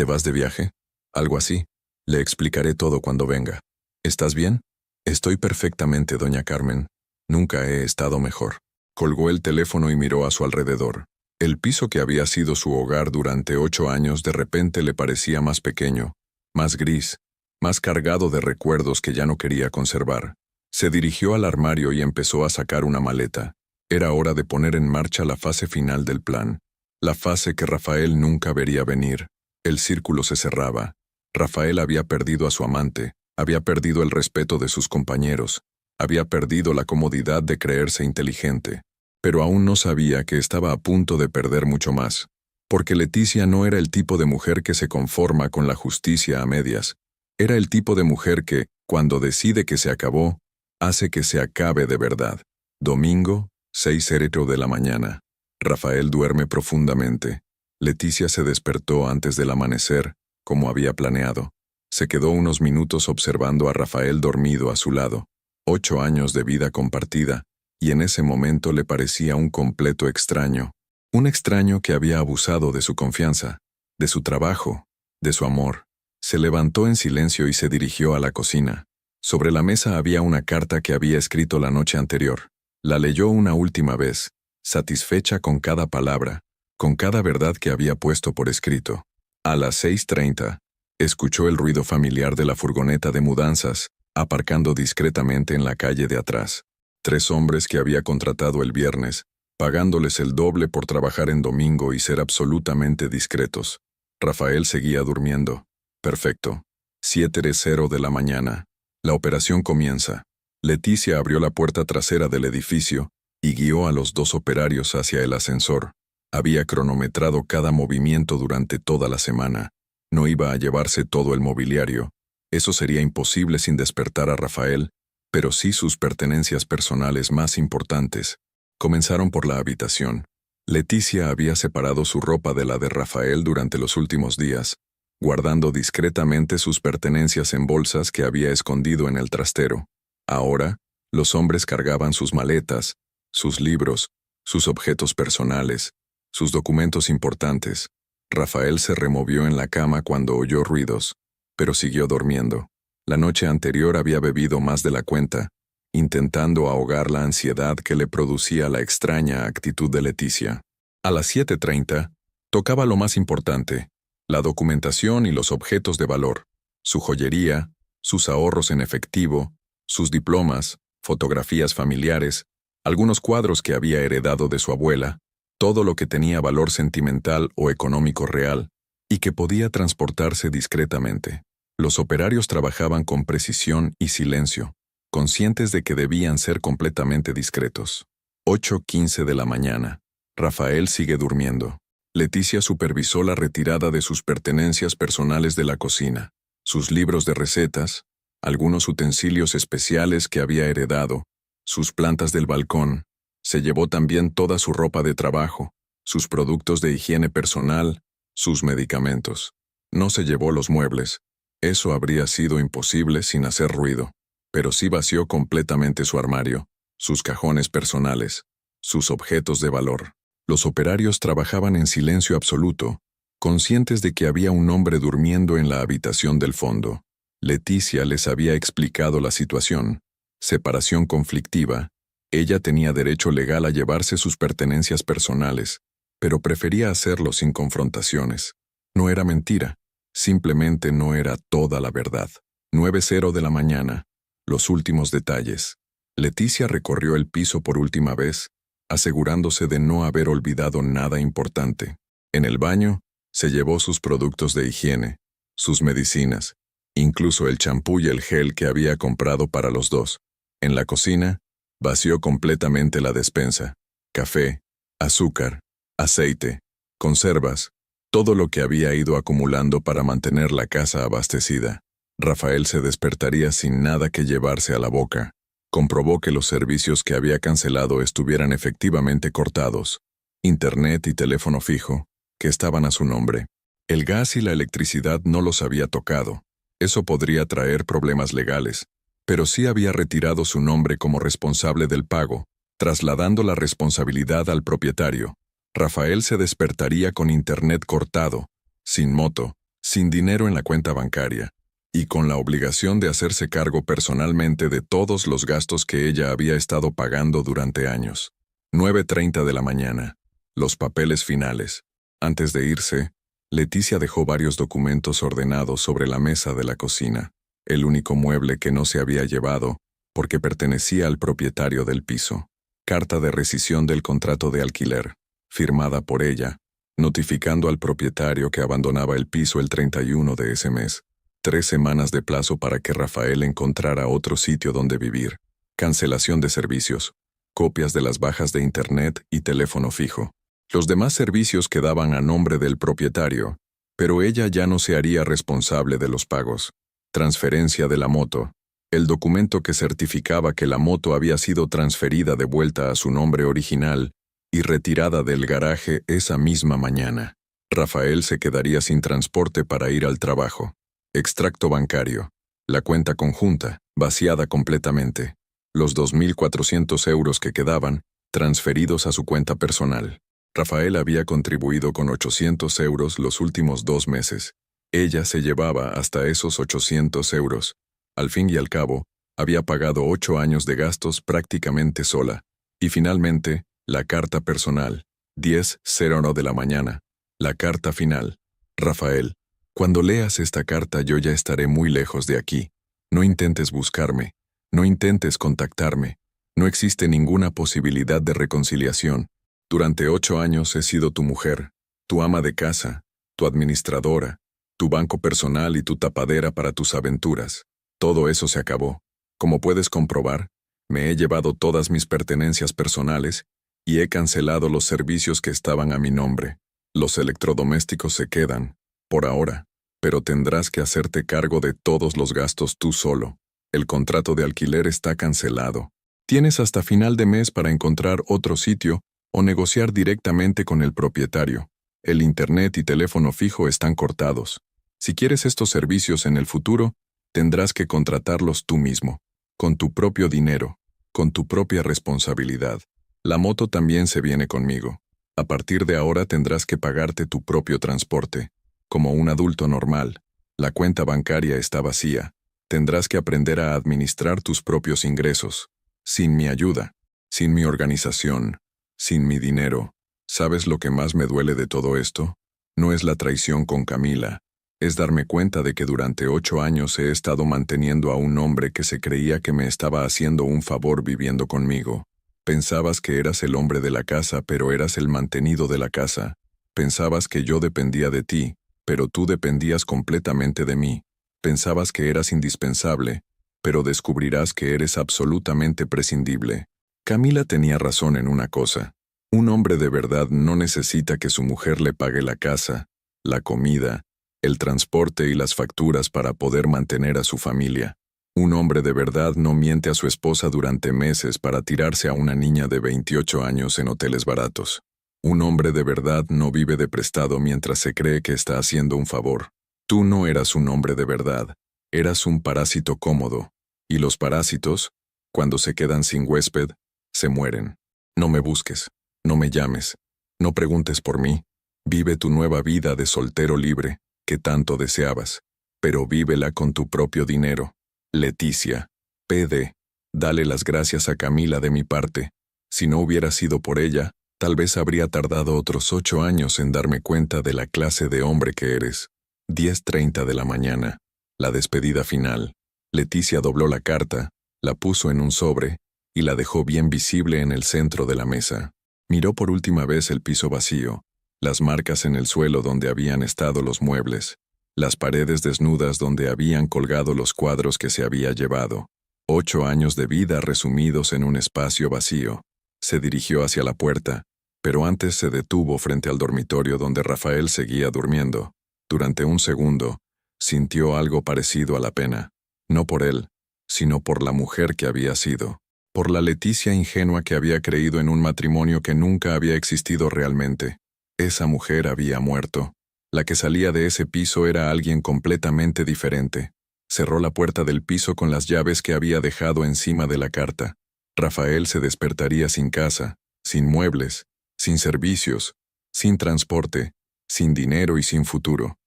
¿Te vas de viaje? Algo así. Le explicaré todo cuando venga. ¿Estás bien? Estoy perfectamente, doña Carmen. Nunca he estado mejor. Colgó el teléfono y miró a su alrededor. El piso que había sido su hogar durante 8 años de repente le parecía más pequeño, más gris, más cargado de recuerdos que ya no quería conservar. Se dirigió al armario y empezó a sacar una maleta. Era hora de poner en marcha la fase final del plan. La fase que Rafael nunca vería venir. El círculo se cerraba. Rafael había perdido a su amante, había perdido el respeto de sus compañeros, había perdido la comodidad de creerse inteligente. Pero aún no sabía que estaba a punto de perder mucho más. Porque Leticia no era el tipo de mujer que se conforma con la justicia a medias. Era el tipo de mujer que, cuando decide que se acabó, hace que se acabe de verdad. Domingo, 6:00 de la mañana. Rafael duerme profundamente. Leticia se despertó antes del amanecer, como había planeado. Se quedó unos minutos observando a Rafael dormido a su lado. 8 años de vida compartida, y en ese momento le parecía un completo extraño. Un extraño que había abusado de su confianza, de su trabajo, de su amor. Se levantó en silencio y se dirigió a la cocina. Sobre la mesa había una carta que había escrito la noche anterior. La leyó una última vez, satisfecha con cada palabra, con cada verdad que había puesto por escrito. A las 6:30, escuchó el ruido familiar de la furgoneta de mudanzas, aparcando discretamente en la calle de atrás. 3 hombres que había contratado el viernes, pagándoles el doble por trabajar en domingo y ser absolutamente discretos. Rafael seguía durmiendo. Perfecto. 7:00 de la mañana. La operación comienza. Leticia abrió la puerta trasera del edificio y guió a los 2 operarios hacia el ascensor. Había cronometrado cada movimiento durante toda la semana. No iba a llevarse todo el mobiliario. Eso sería imposible sin despertar a Rafael, pero sí sus pertenencias personales más importantes. Comenzaron por la habitación. Leticia había separado su ropa de la de Rafael durante los últimos días, guardando discretamente sus pertenencias en bolsas que había escondido en el trastero. Ahora, los hombres cargaban sus maletas, sus libros, sus objetos personales, sus documentos importantes. Rafael se removió en la cama cuando oyó ruidos, pero siguió durmiendo. La noche anterior había bebido más de la cuenta, intentando ahogar la ansiedad que le producía la extraña actitud de Leticia. A las 7:30, tocaba lo más importante, la documentación y los objetos de valor, su joyería, sus ahorros en efectivo, sus diplomas, fotografías familiares, algunos cuadros que había heredado de su abuela, todo lo que tenía valor sentimental o económico real, y que podía transportarse discretamente. Los operarios trabajaban con precisión y silencio, conscientes de que debían ser completamente discretos. 8:15 de la mañana. Rafael sigue durmiendo. Leticia supervisó la retirada de sus pertenencias personales de la cocina, sus libros de recetas, algunos utensilios especiales que había heredado, sus plantas del balcón. Se llevó también toda su ropa de trabajo, sus productos de higiene personal, sus medicamentos. No se llevó los muebles. Eso habría sido imposible sin hacer ruido, pero sí vació completamente su armario, sus cajones personales, sus objetos de valor. Los operarios trabajaban en silencio absoluto, conscientes de que había un hombre durmiendo en la habitación del fondo. Leticia les había explicado la situación. Separación conflictiva. Ella tenía derecho legal a llevarse sus pertenencias personales, pero prefería hacerlo sin confrontaciones. No era mentira. Simplemente no era toda la verdad. 9:00 de la mañana. Los últimos detalles. Leticia recorrió el piso por última vez, asegurándose de no haber olvidado nada importante. En el baño, se llevó sus productos de higiene, sus medicinas, incluso el champú y el gel que había comprado para los dos. En la cocina, vació completamente la despensa. Café, azúcar, aceite, conservas, todo lo que había ido acumulando para mantener la casa abastecida. Rafael se despertaría sin nada que llevarse a la boca. Comprobó que los servicios que había cancelado estuvieran efectivamente cortados. Internet y teléfono fijo, que estaban a su nombre. El gas y la electricidad no los había tocado. Eso podría traer problemas legales, pero sí había retirado su nombre como responsable del pago, trasladando la responsabilidad al propietario. Rafael se despertaría con internet cortado, sin moto, sin dinero en la cuenta bancaria, y con la obligación de hacerse cargo personalmente de todos los gastos que ella había estado pagando durante años. 9:30 de la mañana. Los papeles finales. Antes de irse, Leticia dejó varios documentos ordenados sobre la mesa de la cocina, el único mueble que no se había llevado, porque pertenecía al propietario del piso. Carta de rescisión del contrato de alquiler, firmada por ella, notificando al propietario que abandonaba el piso el 31 de ese mes. 3 semanas de plazo para que Rafael encontrara otro sitio donde vivir. Cancelación de servicios. Copias de las bajas de internet y teléfono fijo. Los demás servicios quedaban a nombre del propietario, pero ella ya no se haría responsable de los pagos. Transferencia de la moto. El documento que certificaba que la moto había sido transferida de vuelta a su nombre original y retirada del garaje esa misma mañana. Rafael se quedaría sin transporte para ir al trabajo. Extracto bancario. La cuenta conjunta, vaciada completamente. Los 2.400 euros que quedaban, transferidos a su cuenta personal. Rafael había contribuido con 800 euros los últimos 2 meses. Ella se llevaba hasta esos 800 euros. Al fin y al cabo, había pagado 8 años de gastos prácticamente sola. Y finalmente, la carta personal. 10:01 de la mañana. La carta final. Rafael, cuando leas esta carta yo ya estaré muy lejos de aquí. No intentes buscarme. No intentes contactarme. No existe ninguna posibilidad de reconciliación. Durante 8 años he sido tu mujer, tu ama de casa, tu administradora, tu banco personal y tu tapadera para tus aventuras. Todo eso se acabó. Como puedes comprobar, me he llevado todas mis pertenencias personales y he cancelado los servicios que estaban a mi nombre. Los electrodomésticos se quedan, por ahora, pero tendrás que hacerte cargo de todos los gastos tú solo. El contrato de alquiler está cancelado. Tienes hasta final de mes para encontrar otro sitio o negociar directamente con el propietario. El internet y teléfono fijo están cortados. Si quieres estos servicios en el futuro, tendrás que contratarlos tú mismo, con tu propio dinero, con tu propia responsabilidad. La moto también se viene conmigo. A partir de ahora tendrás que pagarte tu propio transporte. Como un adulto normal, la cuenta bancaria está vacía. Tendrás que aprender a administrar tus propios ingresos. Sin mi ayuda, sin mi organización, sin mi dinero. ¿Sabes lo que más me duele de todo esto? No es la traición con Camila. Es darme cuenta de que durante 8 años he estado manteniendo a un hombre que se creía que me estaba haciendo un favor viviendo conmigo. Pensabas que eras el hombre de la casa, pero eras el mantenido de la casa. Pensabas que yo dependía de ti, pero tú dependías completamente de mí. Pensabas que eras indispensable, pero descubrirás que eres absolutamente prescindible. Camila tenía razón en una cosa. Un hombre de verdad no necesita que su mujer le pague la casa, la comida, el transporte y las facturas para poder mantener a su familia. Un hombre de verdad no miente a su esposa durante meses para tirarse a una niña de 28 años en hoteles baratos. Un hombre de verdad no vive de prestado mientras se cree que está haciendo un favor. Tú no eras un hombre de verdad, eras un parásito cómodo. Y los parásitos, cuando se quedan sin huésped, se mueren. No me busques, no me llames, no preguntes por mí. Vive tu nueva vida de soltero libre, que tanto deseabas, pero vívela con tu propio dinero. Leticia, PD, dale las gracias a Camila de mi parte. Si no hubiera sido por ella, tal vez habría tardado otros 8 años en darme cuenta de la clase de hombre que eres. 10:30 de la mañana. La despedida final. Leticia dobló la carta, la puso en un sobre y la dejó bien visible en el centro de la mesa. Miró por última vez el piso vacío, las marcas en el suelo donde habían estado los muebles, las paredes desnudas donde habían colgado los cuadros que se había llevado. 8 años de vida resumidos en un espacio vacío. Se dirigió hacia la puerta, pero antes se detuvo frente al dormitorio donde Rafael seguía durmiendo. Durante un segundo, sintió algo parecido a la pena, no por él, sino por la mujer que había sido, por la Leticia ingenua que había creído en un matrimonio que nunca había existido realmente. Esa mujer había muerto. La que salía de ese piso era alguien completamente diferente. Cerró la puerta del piso con las llaves que había dejado encima de la carta. Rafael se despertaría sin casa, sin muebles, sin servicios, sin transporte, sin dinero y sin futuro.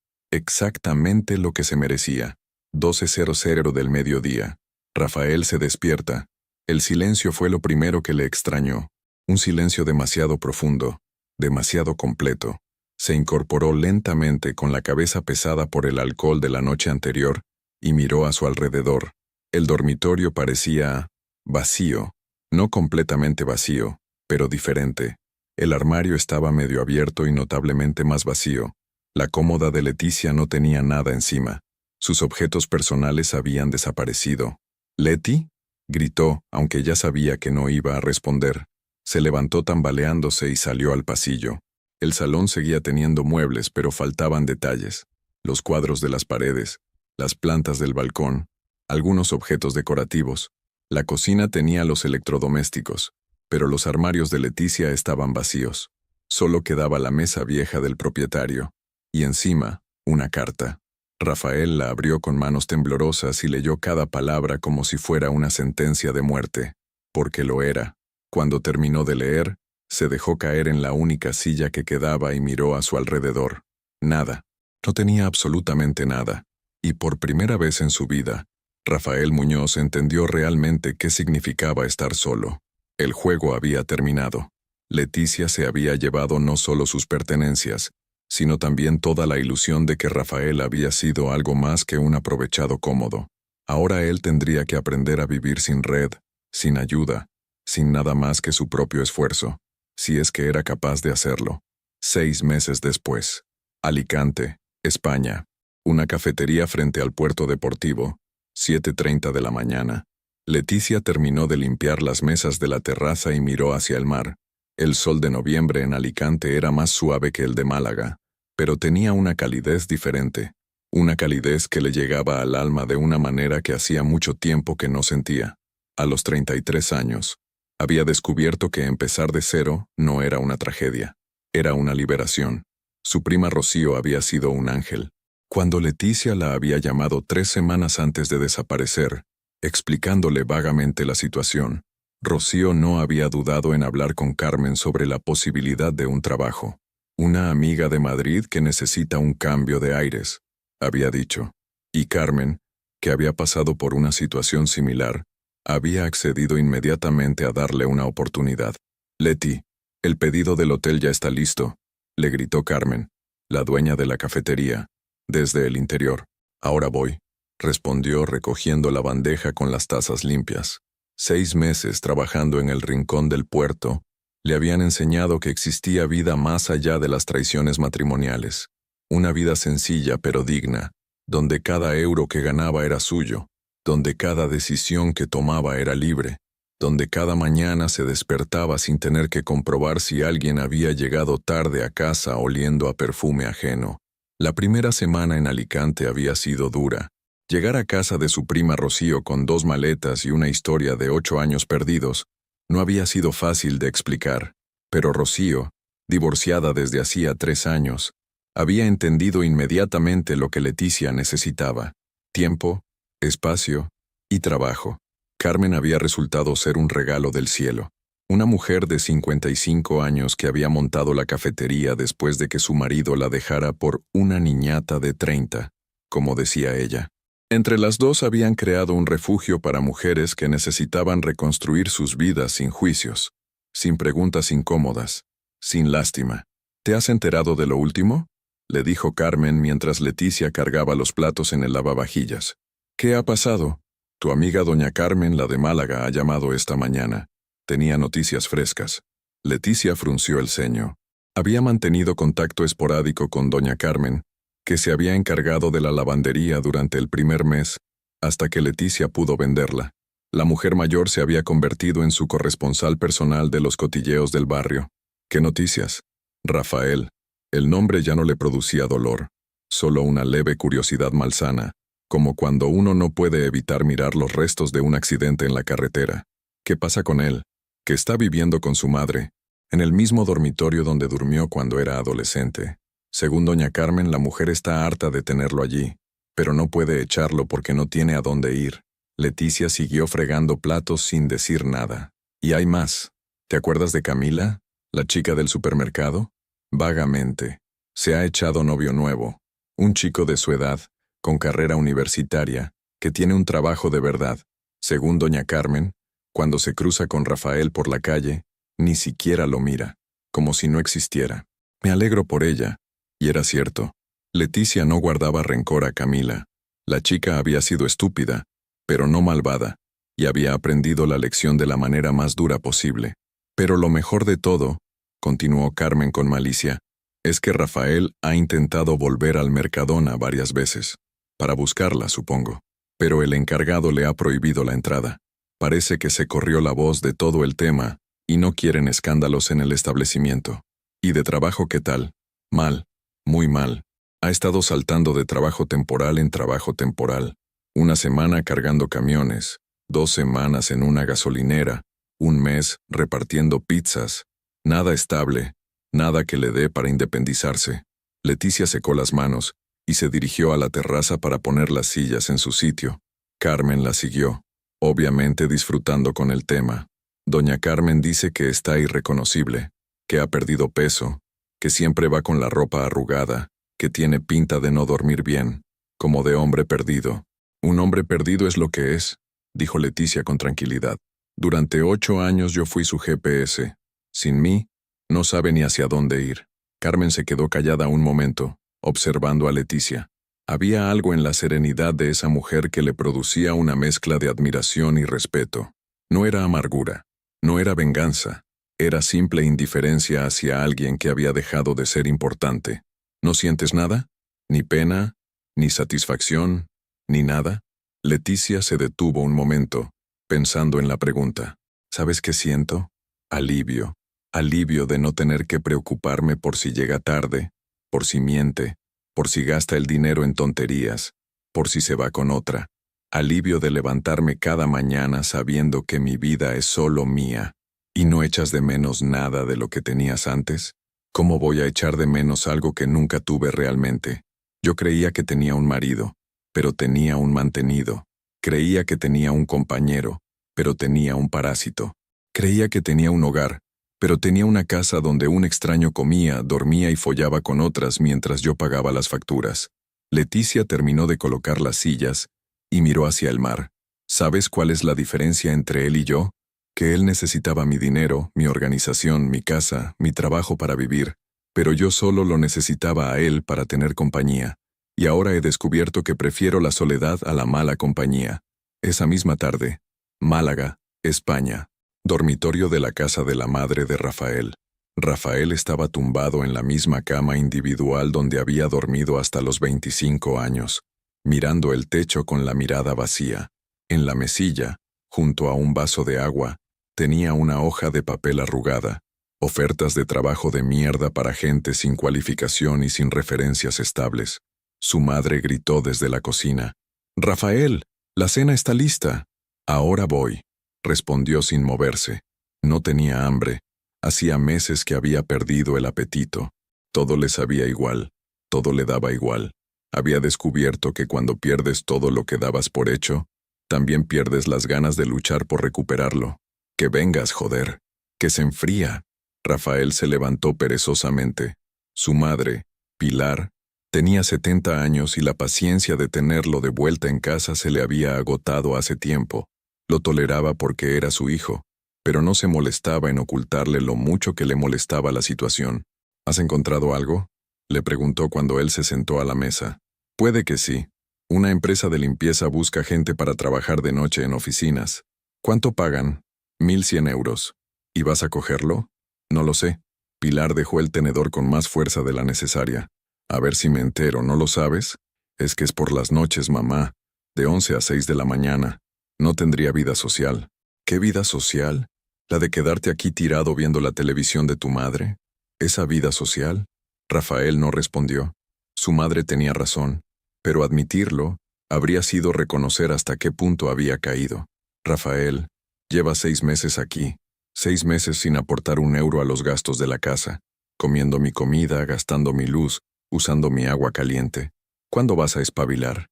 Exactamente lo que se merecía. 12:00 del mediodía. Rafael se despierta. El silencio fue lo primero que le extrañó. Un silencio demasiado profundo, demasiado completo. Se incorporó lentamente con la cabeza pesada por el alcohol de la noche anterior y miró a su alrededor. El dormitorio parecía vacío, no completamente vacío, pero diferente. El armario estaba medio abierto y notablemente más vacío. La cómoda de Leticia no tenía nada encima. Sus objetos personales habían desaparecido. «¿Leti?», gritó, aunque ya sabía que no iba a responder. Se levantó tambaleándose y salió al pasillo. El salón seguía teniendo muebles, pero faltaban detalles. Los cuadros de las paredes, las plantas del balcón, algunos objetos decorativos. La cocina tenía los electrodomésticos, pero los armarios de Leticia estaban vacíos. Solo quedaba la mesa vieja del propietario. Y encima, una carta. Rafael la abrió con manos temblorosas y leyó cada palabra como si fuera una sentencia de muerte, porque lo era. Cuando terminó de leer, se dejó caer en la única silla que quedaba y miró a su alrededor. Nada. No tenía absolutamente nada. Y por primera vez en su vida, Rafael Muñoz entendió realmente qué significaba estar solo. El juego había terminado. Leticia se había llevado no solo sus pertenencias, sino también toda la ilusión de que Rafael había sido algo más que un aprovechado cómodo. Ahora él tendría que aprender a vivir sin red, sin ayuda, sin nada más que su propio esfuerzo, si es que era capaz de hacerlo. 6 meses después. Alicante, España. Una cafetería frente al puerto deportivo. 7:30 de la mañana. Leticia terminó de limpiar las mesas de la terraza y miró hacia el mar. El sol de noviembre en Alicante era más suave que el de Málaga, pero tenía una calidez diferente, una calidez que le llegaba al alma de una manera que hacía mucho tiempo que no sentía. A los 33 años, había descubierto que empezar de cero no era una tragedia, era una liberación. Su prima Rocío había sido un ángel. Cuando Leticia la había llamado 3 semanas antes de desaparecer, explicándole vagamente la situación, Rocío no había dudado en hablar con Carmen sobre la posibilidad de un trabajo. Una amiga de Madrid que necesita un cambio de aires, había dicho. Y Carmen, que había pasado por una situación similar, había accedido inmediatamente a darle una oportunidad. «Leti, el pedido del hotel ya está listo», le gritó Carmen, la dueña de la cafetería, desde el interior. «Ahora voy», respondió recogiendo la bandeja con las tazas limpias. 6 meses trabajando en el rincón del puerto le habían enseñado que existía vida más allá de las traiciones matrimoniales. Una vida sencilla pero digna, donde cada euro que ganaba era suyo, donde cada decisión que tomaba era libre, donde cada mañana se despertaba sin tener que comprobar si alguien había llegado tarde a casa oliendo a perfume ajeno. La primera semana en Alicante había sido dura. Llegar a casa de su prima Rocío con 2 maletas y una historia de 8 años perdidos no había sido fácil de explicar, pero Rocío, divorciada desde hacía 3 años, había entendido inmediatamente lo que Leticia necesitaba: tiempo, espacio y trabajo. Carmen había resultado ser un regalo del cielo. Una mujer de 55 años que había montado la cafetería después de que su marido la dejara por una niñata de 30, como decía ella. Entre las dos habían creado un refugio para mujeres que necesitaban reconstruir sus vidas sin juicios, sin preguntas incómodas, sin lástima. ¿Te has enterado de lo último?, le dijo Carmen mientras Leticia cargaba los platos en el lavavajillas. ¿Qué ha pasado? Tu amiga doña Carmen, la de Málaga, ha llamado esta mañana. Tenía noticias frescas. Leticia frunció el ceño. Había mantenido contacto esporádico con doña Carmen, que se había encargado de la lavandería durante el primer mes, hasta que Leticia pudo venderla. La mujer mayor se había convertido en su corresponsal personal de los cotilleos del barrio. ¿Qué noticias? Rafael. El nombre ya no le producía dolor, solo una leve curiosidad malsana, como cuando uno no puede evitar mirar los restos de un accidente en la carretera. ¿Qué pasa con él? Que está viviendo con su madre, en el mismo dormitorio donde durmió cuando era adolescente. Según doña Carmen, la mujer está harta de tenerlo allí, pero no puede echarlo porque no tiene a dónde ir. Leticia siguió fregando platos sin decir nada. Y hay más. ¿Te acuerdas de Camila, la chica del supermercado? Vagamente. Se ha echado novio nuevo. Un chico de su edad, con carrera universitaria, que tiene un trabajo de verdad. Según doña Carmen, cuando se cruza con Rafael por la calle, ni siquiera lo mira, como si no existiera. Me alegro por ella. Y era cierto. Leticia no guardaba rencor a Camila. La chica había sido estúpida, pero no malvada, y había aprendido la lección de la manera más dura posible. Pero lo mejor de todo, continuó Carmen con malicia, es que Rafael ha intentado volver al Mercadona varias veces, para buscarla, supongo. Pero el encargado le ha prohibido la entrada. Parece que se corrió la voz de todo el tema, y no quieren escándalos en el establecimiento. ¿Y de trabajo qué tal? Mal, muy mal. Ha estado saltando de trabajo temporal en trabajo temporal. Una semana cargando camiones, 2 semanas en una gasolinera, un mes repartiendo pizzas. Nada estable, nada que le dé para independizarse. Leticia secó las manos y se dirigió a la terraza para poner las sillas en su sitio. Carmen la siguió, obviamente disfrutando con el tema. Doña Carmen dice que está irreconocible, que ha perdido peso, que siempre va con la ropa arrugada, que tiene pinta de no dormir bien, como de hombre perdido. Un hombre perdido es lo que es, dijo Leticia con tranquilidad. Durante 8 años yo fui su GPS. Sin mí, no sabe ni hacia dónde ir. Carmen se quedó callada un momento, observando a Leticia. Había algo en la serenidad de esa mujer que le producía una mezcla de admiración y respeto. No era amargura, no era venganza, era simple indiferencia hacia alguien que había dejado de ser importante. ¿No sientes nada? ¿Ni pena? ¿Ni satisfacción? ¿Ni nada? Leticia se detuvo un momento, pensando en la pregunta. ¿Sabes qué siento? Alivio. Alivio de no tener que preocuparme por si llega tarde, por si miente, por si gasta el dinero en tonterías, por si se va con otra. Alivio de levantarme cada mañana sabiendo que mi vida es solo mía. ¿Y no echas de menos nada de lo que tenías antes? ¿Cómo voy a echar de menos algo que nunca tuve realmente? Yo creía que tenía un marido, pero tenía un mantenido. Creía que tenía un compañero, pero tenía un parásito. Creía que tenía un hogar, pero tenía una casa donde un extraño comía, dormía y follaba con otras mientras yo pagaba las facturas. Leticia terminó de colocar las sillas y miró hacia el mar. ¿Sabes cuál es la diferencia entre él y yo? Que él necesitaba mi dinero, mi organización, mi casa, mi trabajo para vivir, pero yo solo lo necesitaba a él para tener compañía. Y ahora he descubierto que prefiero la soledad a la mala compañía. Esa misma tarde, Málaga, España. Dormitorio de la casa de la madre de Rafael. Rafael estaba tumbado en la misma cama individual donde había dormido hasta los 25 años, mirando el techo con la mirada vacía. En la mesilla, junto a un vaso de agua, tenía una hoja de papel arrugada, ofertas de trabajo de mierda para gente sin cualificación y sin referencias estables. Su madre gritó desde la cocina. «Rafael, la cena está lista». «Ahora voy», respondió sin moverse. No tenía hambre. Hacía meses que había perdido el apetito. Todo le sabía igual. Todo le daba igual. Había descubierto que cuando pierdes todo lo que dabas por hecho, también pierdes las ganas de luchar por recuperarlo. Que vengas, joder. Que se enfría. Rafael se levantó perezosamente. Su madre, Pilar, tenía 70 años y la paciencia de tenerlo de vuelta en casa se le había agotado hace tiempo. Lo toleraba porque era su hijo, pero no se molestaba en ocultarle lo mucho que le molestaba la situación. ¿Has encontrado algo?, le preguntó cuando él se sentó a la mesa. Puede que sí. Una empresa de limpieza busca gente para trabajar de noche en oficinas. ¿Cuánto pagan? 1.100 euros. ¿Y vas a cogerlo? No lo sé. Pilar dejó el tenedor con más fuerza de la necesaria. A ver si me entero, ¿no lo sabes? Es que es por las noches, mamá, de 11 a 6 de la mañana. No tendría vida social. ¿Qué vida social? ¿La de quedarte aquí tirado viendo la televisión de tu madre? ¿Esa vida social? Rafael no respondió. Su madre tenía razón, pero admitirlo habría sido reconocer hasta qué punto había caído. Rafael, lleva 6 meses aquí, 6 meses sin aportar 1 euro a los gastos de la casa, comiendo mi comida, gastando mi luz, usando mi agua caliente. ¿Cuándo vas a espabilar?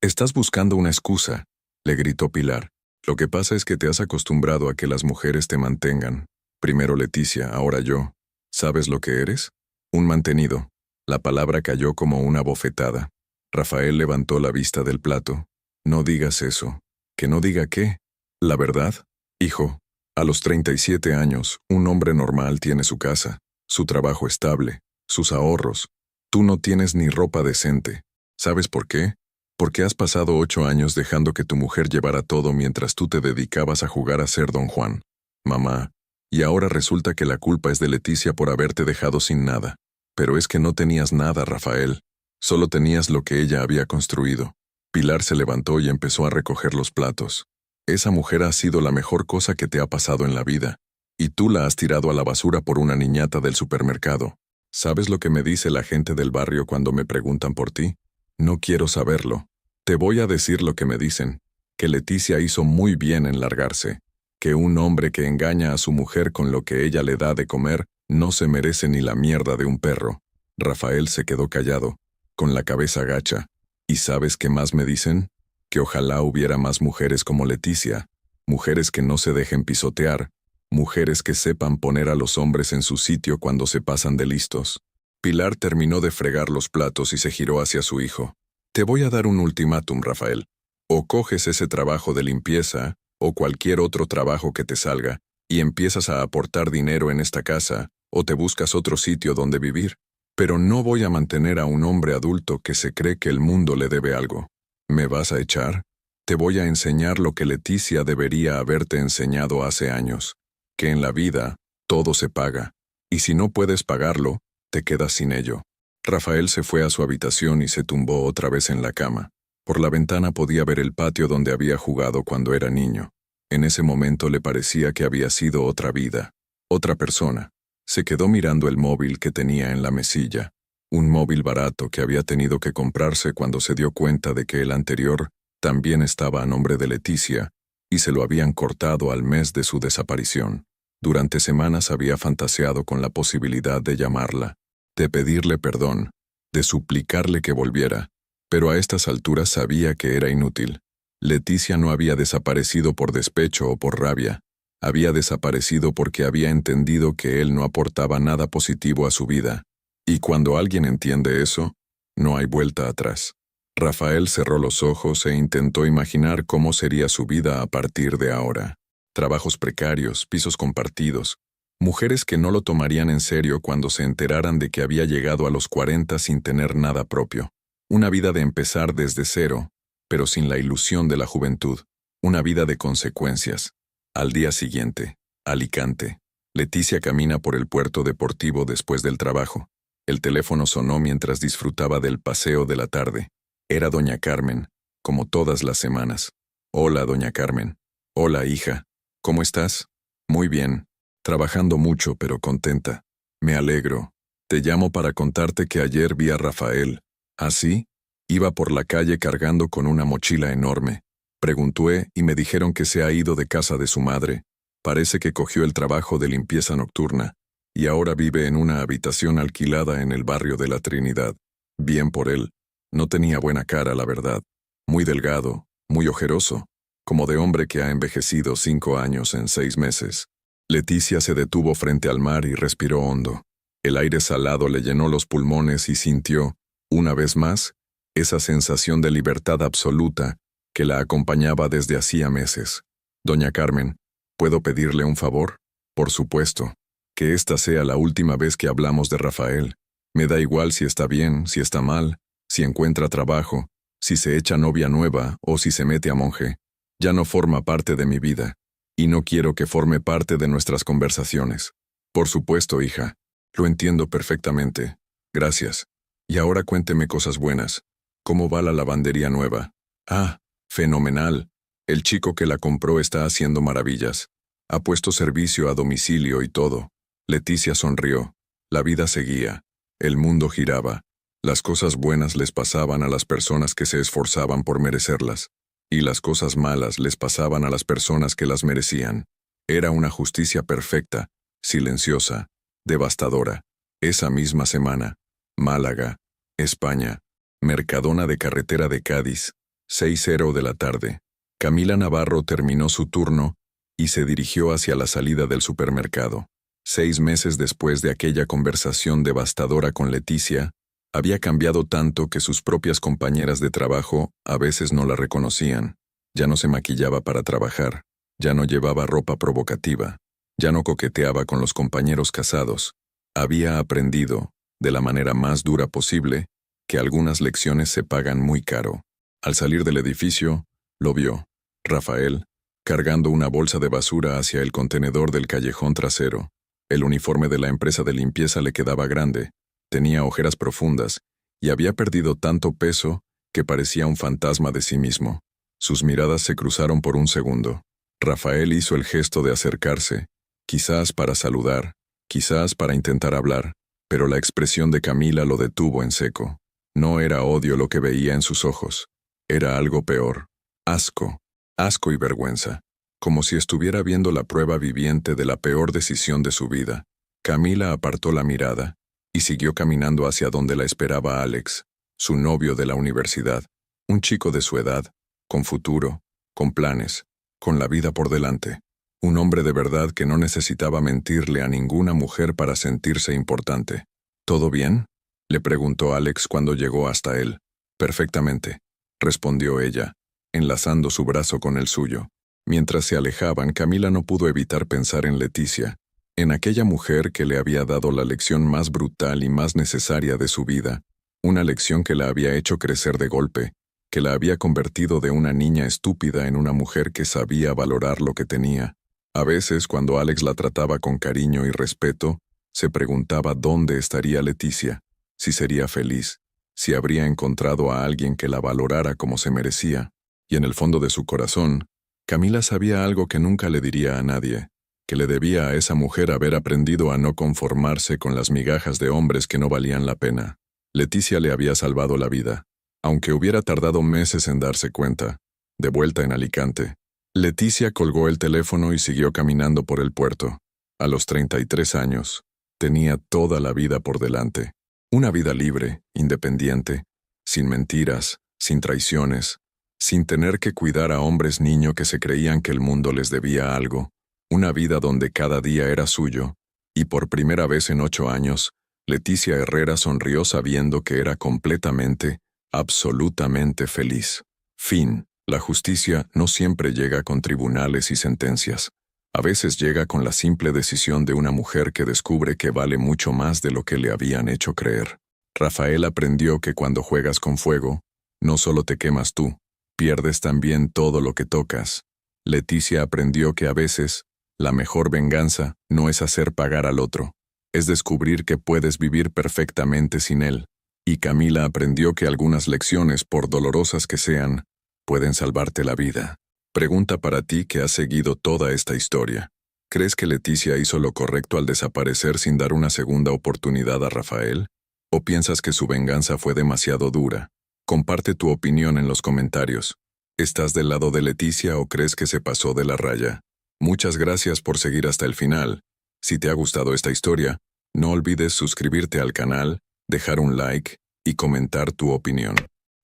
Estás buscando una excusa, le gritó Pilar. Lo que pasa es que te has acostumbrado a que las mujeres te mantengan. Primero Leticia, ahora yo. ¿Sabes lo que eres? Un mantenido. La palabra cayó como una bofetada. Rafael levantó la vista del plato. No digas eso. ¿Que no diga qué? La verdad, hijo. A los 37 años, un hombre normal tiene su casa, su trabajo estable, sus ahorros. Tú no tienes ni ropa decente. ¿Sabes por qué? Porque has pasado 8 años dejando que tu mujer llevara todo mientras tú te dedicabas a jugar a ser Don Juan. Mamá, y ahora resulta que la culpa es de Leticia por haberte dejado sin nada. Pero es que no tenías nada, Rafael. Solo tenías lo que ella había construido. Pilar se levantó y empezó a recoger los platos. Esa mujer ha sido la mejor cosa que te ha pasado en la vida. Y tú la has tirado a la basura por una niñata del supermercado. ¿Sabes lo que me dice la gente del barrio cuando me preguntan por ti? No quiero saberlo. Te voy a decir lo que me dicen. Que Leticia hizo muy bien en largarse. Que un hombre que engaña a su mujer con lo que ella le da de comer no se merece ni la mierda de un perro. Rafael se quedó callado, con la cabeza gacha. ¿Y sabes qué más me dicen? Que ojalá hubiera más mujeres como Leticia, mujeres que no se dejen pisotear, mujeres que sepan poner a los hombres en su sitio cuando se pasan de listos. Pilar terminó de fregar los platos y se giró hacia su hijo. Te voy a dar un ultimátum, Rafael. O coges ese trabajo de limpieza, o cualquier otro trabajo que te salga, y empiezas a aportar dinero en esta casa, o te buscas otro sitio donde vivir. Pero no voy a mantener a un hombre adulto que se cree que el mundo le debe algo. ¿Me vas a echar? Te voy a enseñar lo que Leticia debería haberte enseñado hace años, que en la vida todo se paga, y si no puedes pagarlo, te quedas sin ello. Rafael se fue a su habitación y se tumbó otra vez en la cama. Por la ventana podía ver el patio donde había jugado cuando era niño. En ese momento le parecía que había sido otra vida, otra persona. Se quedó mirando el móvil que tenía en la mesilla, un móvil barato que había tenido que comprarse cuando se dio cuenta de que el anterior también estaba a nombre de Leticia y se lo habían cortado al mes de su desaparición. Durante semanas había fantaseado con la posibilidad de llamarla, de pedirle perdón, de suplicarle que volviera, pero a estas alturas sabía que era inútil. Leticia no había desaparecido por despecho o por rabia. Había desaparecido porque había entendido que él no aportaba nada positivo a su vida. Y cuando alguien entiende eso, no hay vuelta atrás. Rafael cerró los ojos e intentó imaginar cómo sería su vida a partir de ahora. Trabajos precarios, pisos compartidos, mujeres que no lo tomarían en serio cuando se enteraran de que había llegado a los 40 sin tener nada propio. Una vida de empezar desde cero, pero sin la ilusión de la juventud. Una vida de consecuencias. Al día siguiente, Alicante. Leticia camina por el puerto deportivo después del trabajo. El teléfono sonó mientras disfrutaba del paseo de la tarde. Era doña Carmen, como todas las semanas. Hola, doña Carmen. Hola, hija. ¿Cómo estás? Muy bien. Trabajando mucho, pero contenta. Me alegro. Te llamo para contarte que ayer vi a Rafael. ¿Ah, sí? Iba por la calle cargando con una mochila enorme. Pregunté y me dijeron que se ha ido de casa de su madre. Parece que cogió el trabajo de limpieza nocturna y ahora vive en una habitación alquilada en el barrio de la Trinidad. Bien por él. No tenía buena cara, la verdad. Muy delgado, muy ojeroso, como de hombre que ha envejecido 5 años en 6 meses. Leticia se detuvo frente al mar y respiró hondo. El aire salado le llenó los pulmones y sintió, una vez más, esa sensación de libertad absoluta que la acompañaba desde hacía meses. Doña Carmen, ¿puedo pedirle un favor? Por supuesto. Que esta sea la última vez que hablamos de Rafael. Me da igual si está bien, si está mal, si encuentra trabajo, si se echa novia nueva o si se mete a monje. Ya no forma parte de mi vida, y no quiero que forme parte de nuestras conversaciones. Por supuesto, hija. Lo entiendo perfectamente. Gracias. Y ahora cuénteme cosas buenas. ¿Cómo va la lavandería nueva? Ah, fenomenal. El chico que la compró está haciendo maravillas. Ha puesto servicio a domicilio y todo. Leticia sonrió. La vida seguía. El mundo giraba. Las cosas buenas les pasaban a las personas que se esforzaban por merecerlas. Y las cosas malas les pasaban a las personas que las merecían. Era una justicia perfecta, silenciosa, devastadora. Esa misma semana, Málaga, España, Mercadona de Carretera de Cádiz, 6:00 de la tarde. Camila Navarro terminó su turno y se dirigió hacia la salida del supermercado. 6 meses después de aquella conversación devastadora con Leticia, Había cambiado tanto que sus propias compañeras de trabajo a veces no la reconocían. Ya no se maquillaba para trabajar, ya no llevaba ropa provocativa, ya no coqueteaba con los compañeros casados. Había aprendido, de la manera más dura posible, que algunas lecciones se pagan muy caro. Al salir del edificio, lo vio, Rafael, cargando una bolsa de basura hacia el contenedor del callejón trasero. El uniforme de la empresa de limpieza le quedaba grande, tenía ojeras profundas, y había perdido tanto peso que parecía un fantasma de sí mismo. Sus miradas se cruzaron por un segundo. Rafael hizo el gesto de acercarse, quizás para saludar, quizás para intentar hablar, pero la expresión de Camila lo detuvo en seco. No era odio lo que veía en sus ojos, era algo peor, asco, asco y vergüenza, como si estuviera viendo la prueba viviente de la peor decisión de su vida. Camila apartó la mirada y siguió caminando hacia donde la esperaba Alex, su novio de la universidad, un chico de su edad, con futuro, con planes, con la vida por delante. Un hombre de verdad que no necesitaba mentirle a ninguna mujer para sentirse importante. ¿Todo bien?, le preguntó Alex cuando llegó hasta él. Perfectamente, respondió ella, enlazando su brazo con el suyo. Mientras se alejaban, Camila no pudo evitar pensar en Leticia, en aquella mujer que le había dado la lección más brutal y más necesaria de su vida, una lección que la había hecho crecer de golpe, que la había convertido de una niña estúpida en una mujer que sabía valorar lo que tenía. A veces, cuando Alex la trataba con cariño y respeto, se preguntaba dónde estaría Leticia, si sería feliz, si habría encontrado a alguien que la valorara como se merecía. Y en el fondo de su corazón, Camila sabía algo que nunca le diría a nadie, que le debía a esa mujer haber aprendido a no conformarse con las migajas de hombres que no valían la pena. Leticia le había salvado la vida, aunque hubiera tardado meses en darse cuenta. De vuelta en Alicante, Leticia colgó el teléfono y siguió caminando por el puerto. A los 33 años, tenía toda la vida por delante. Una vida libre, independiente, sin mentiras, sin traiciones, sin tener que cuidar a hombres niño que se creían que el mundo les debía algo. Una vida donde cada día era suyo, y por primera vez en 8 años, Leticia Herrera sonrió sabiendo que era completamente, absolutamente feliz. Fin. La justicia no siempre llega con tribunales y sentencias. A veces llega con la simple decisión de una mujer que descubre que vale mucho más de lo que le habían hecho creer. Rafael aprendió que cuando juegas con fuego, no solo te quemas tú, pierdes también todo lo que tocas. Leticia aprendió que a veces, la mejor venganza no es hacer pagar al otro, es descubrir que puedes vivir perfectamente sin él. Y Camila aprendió que algunas lecciones, por dolorosas que sean, pueden salvarte la vida. Pregunta para ti que has seguido toda esta historia. ¿Crees que Leticia hizo lo correcto al desaparecer sin dar una segunda oportunidad a Rafael? ¿O piensas que su venganza fue demasiado dura? Comparte tu opinión en los comentarios. ¿Estás del lado de Leticia o crees que se pasó de la raya? Muchas gracias por seguir hasta el final. Si te ha gustado esta historia, no olvides suscribirte al canal, dejar un like y comentar tu opinión.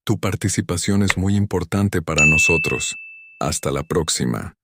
Tu participación es muy importante para nosotros. Hasta la próxima.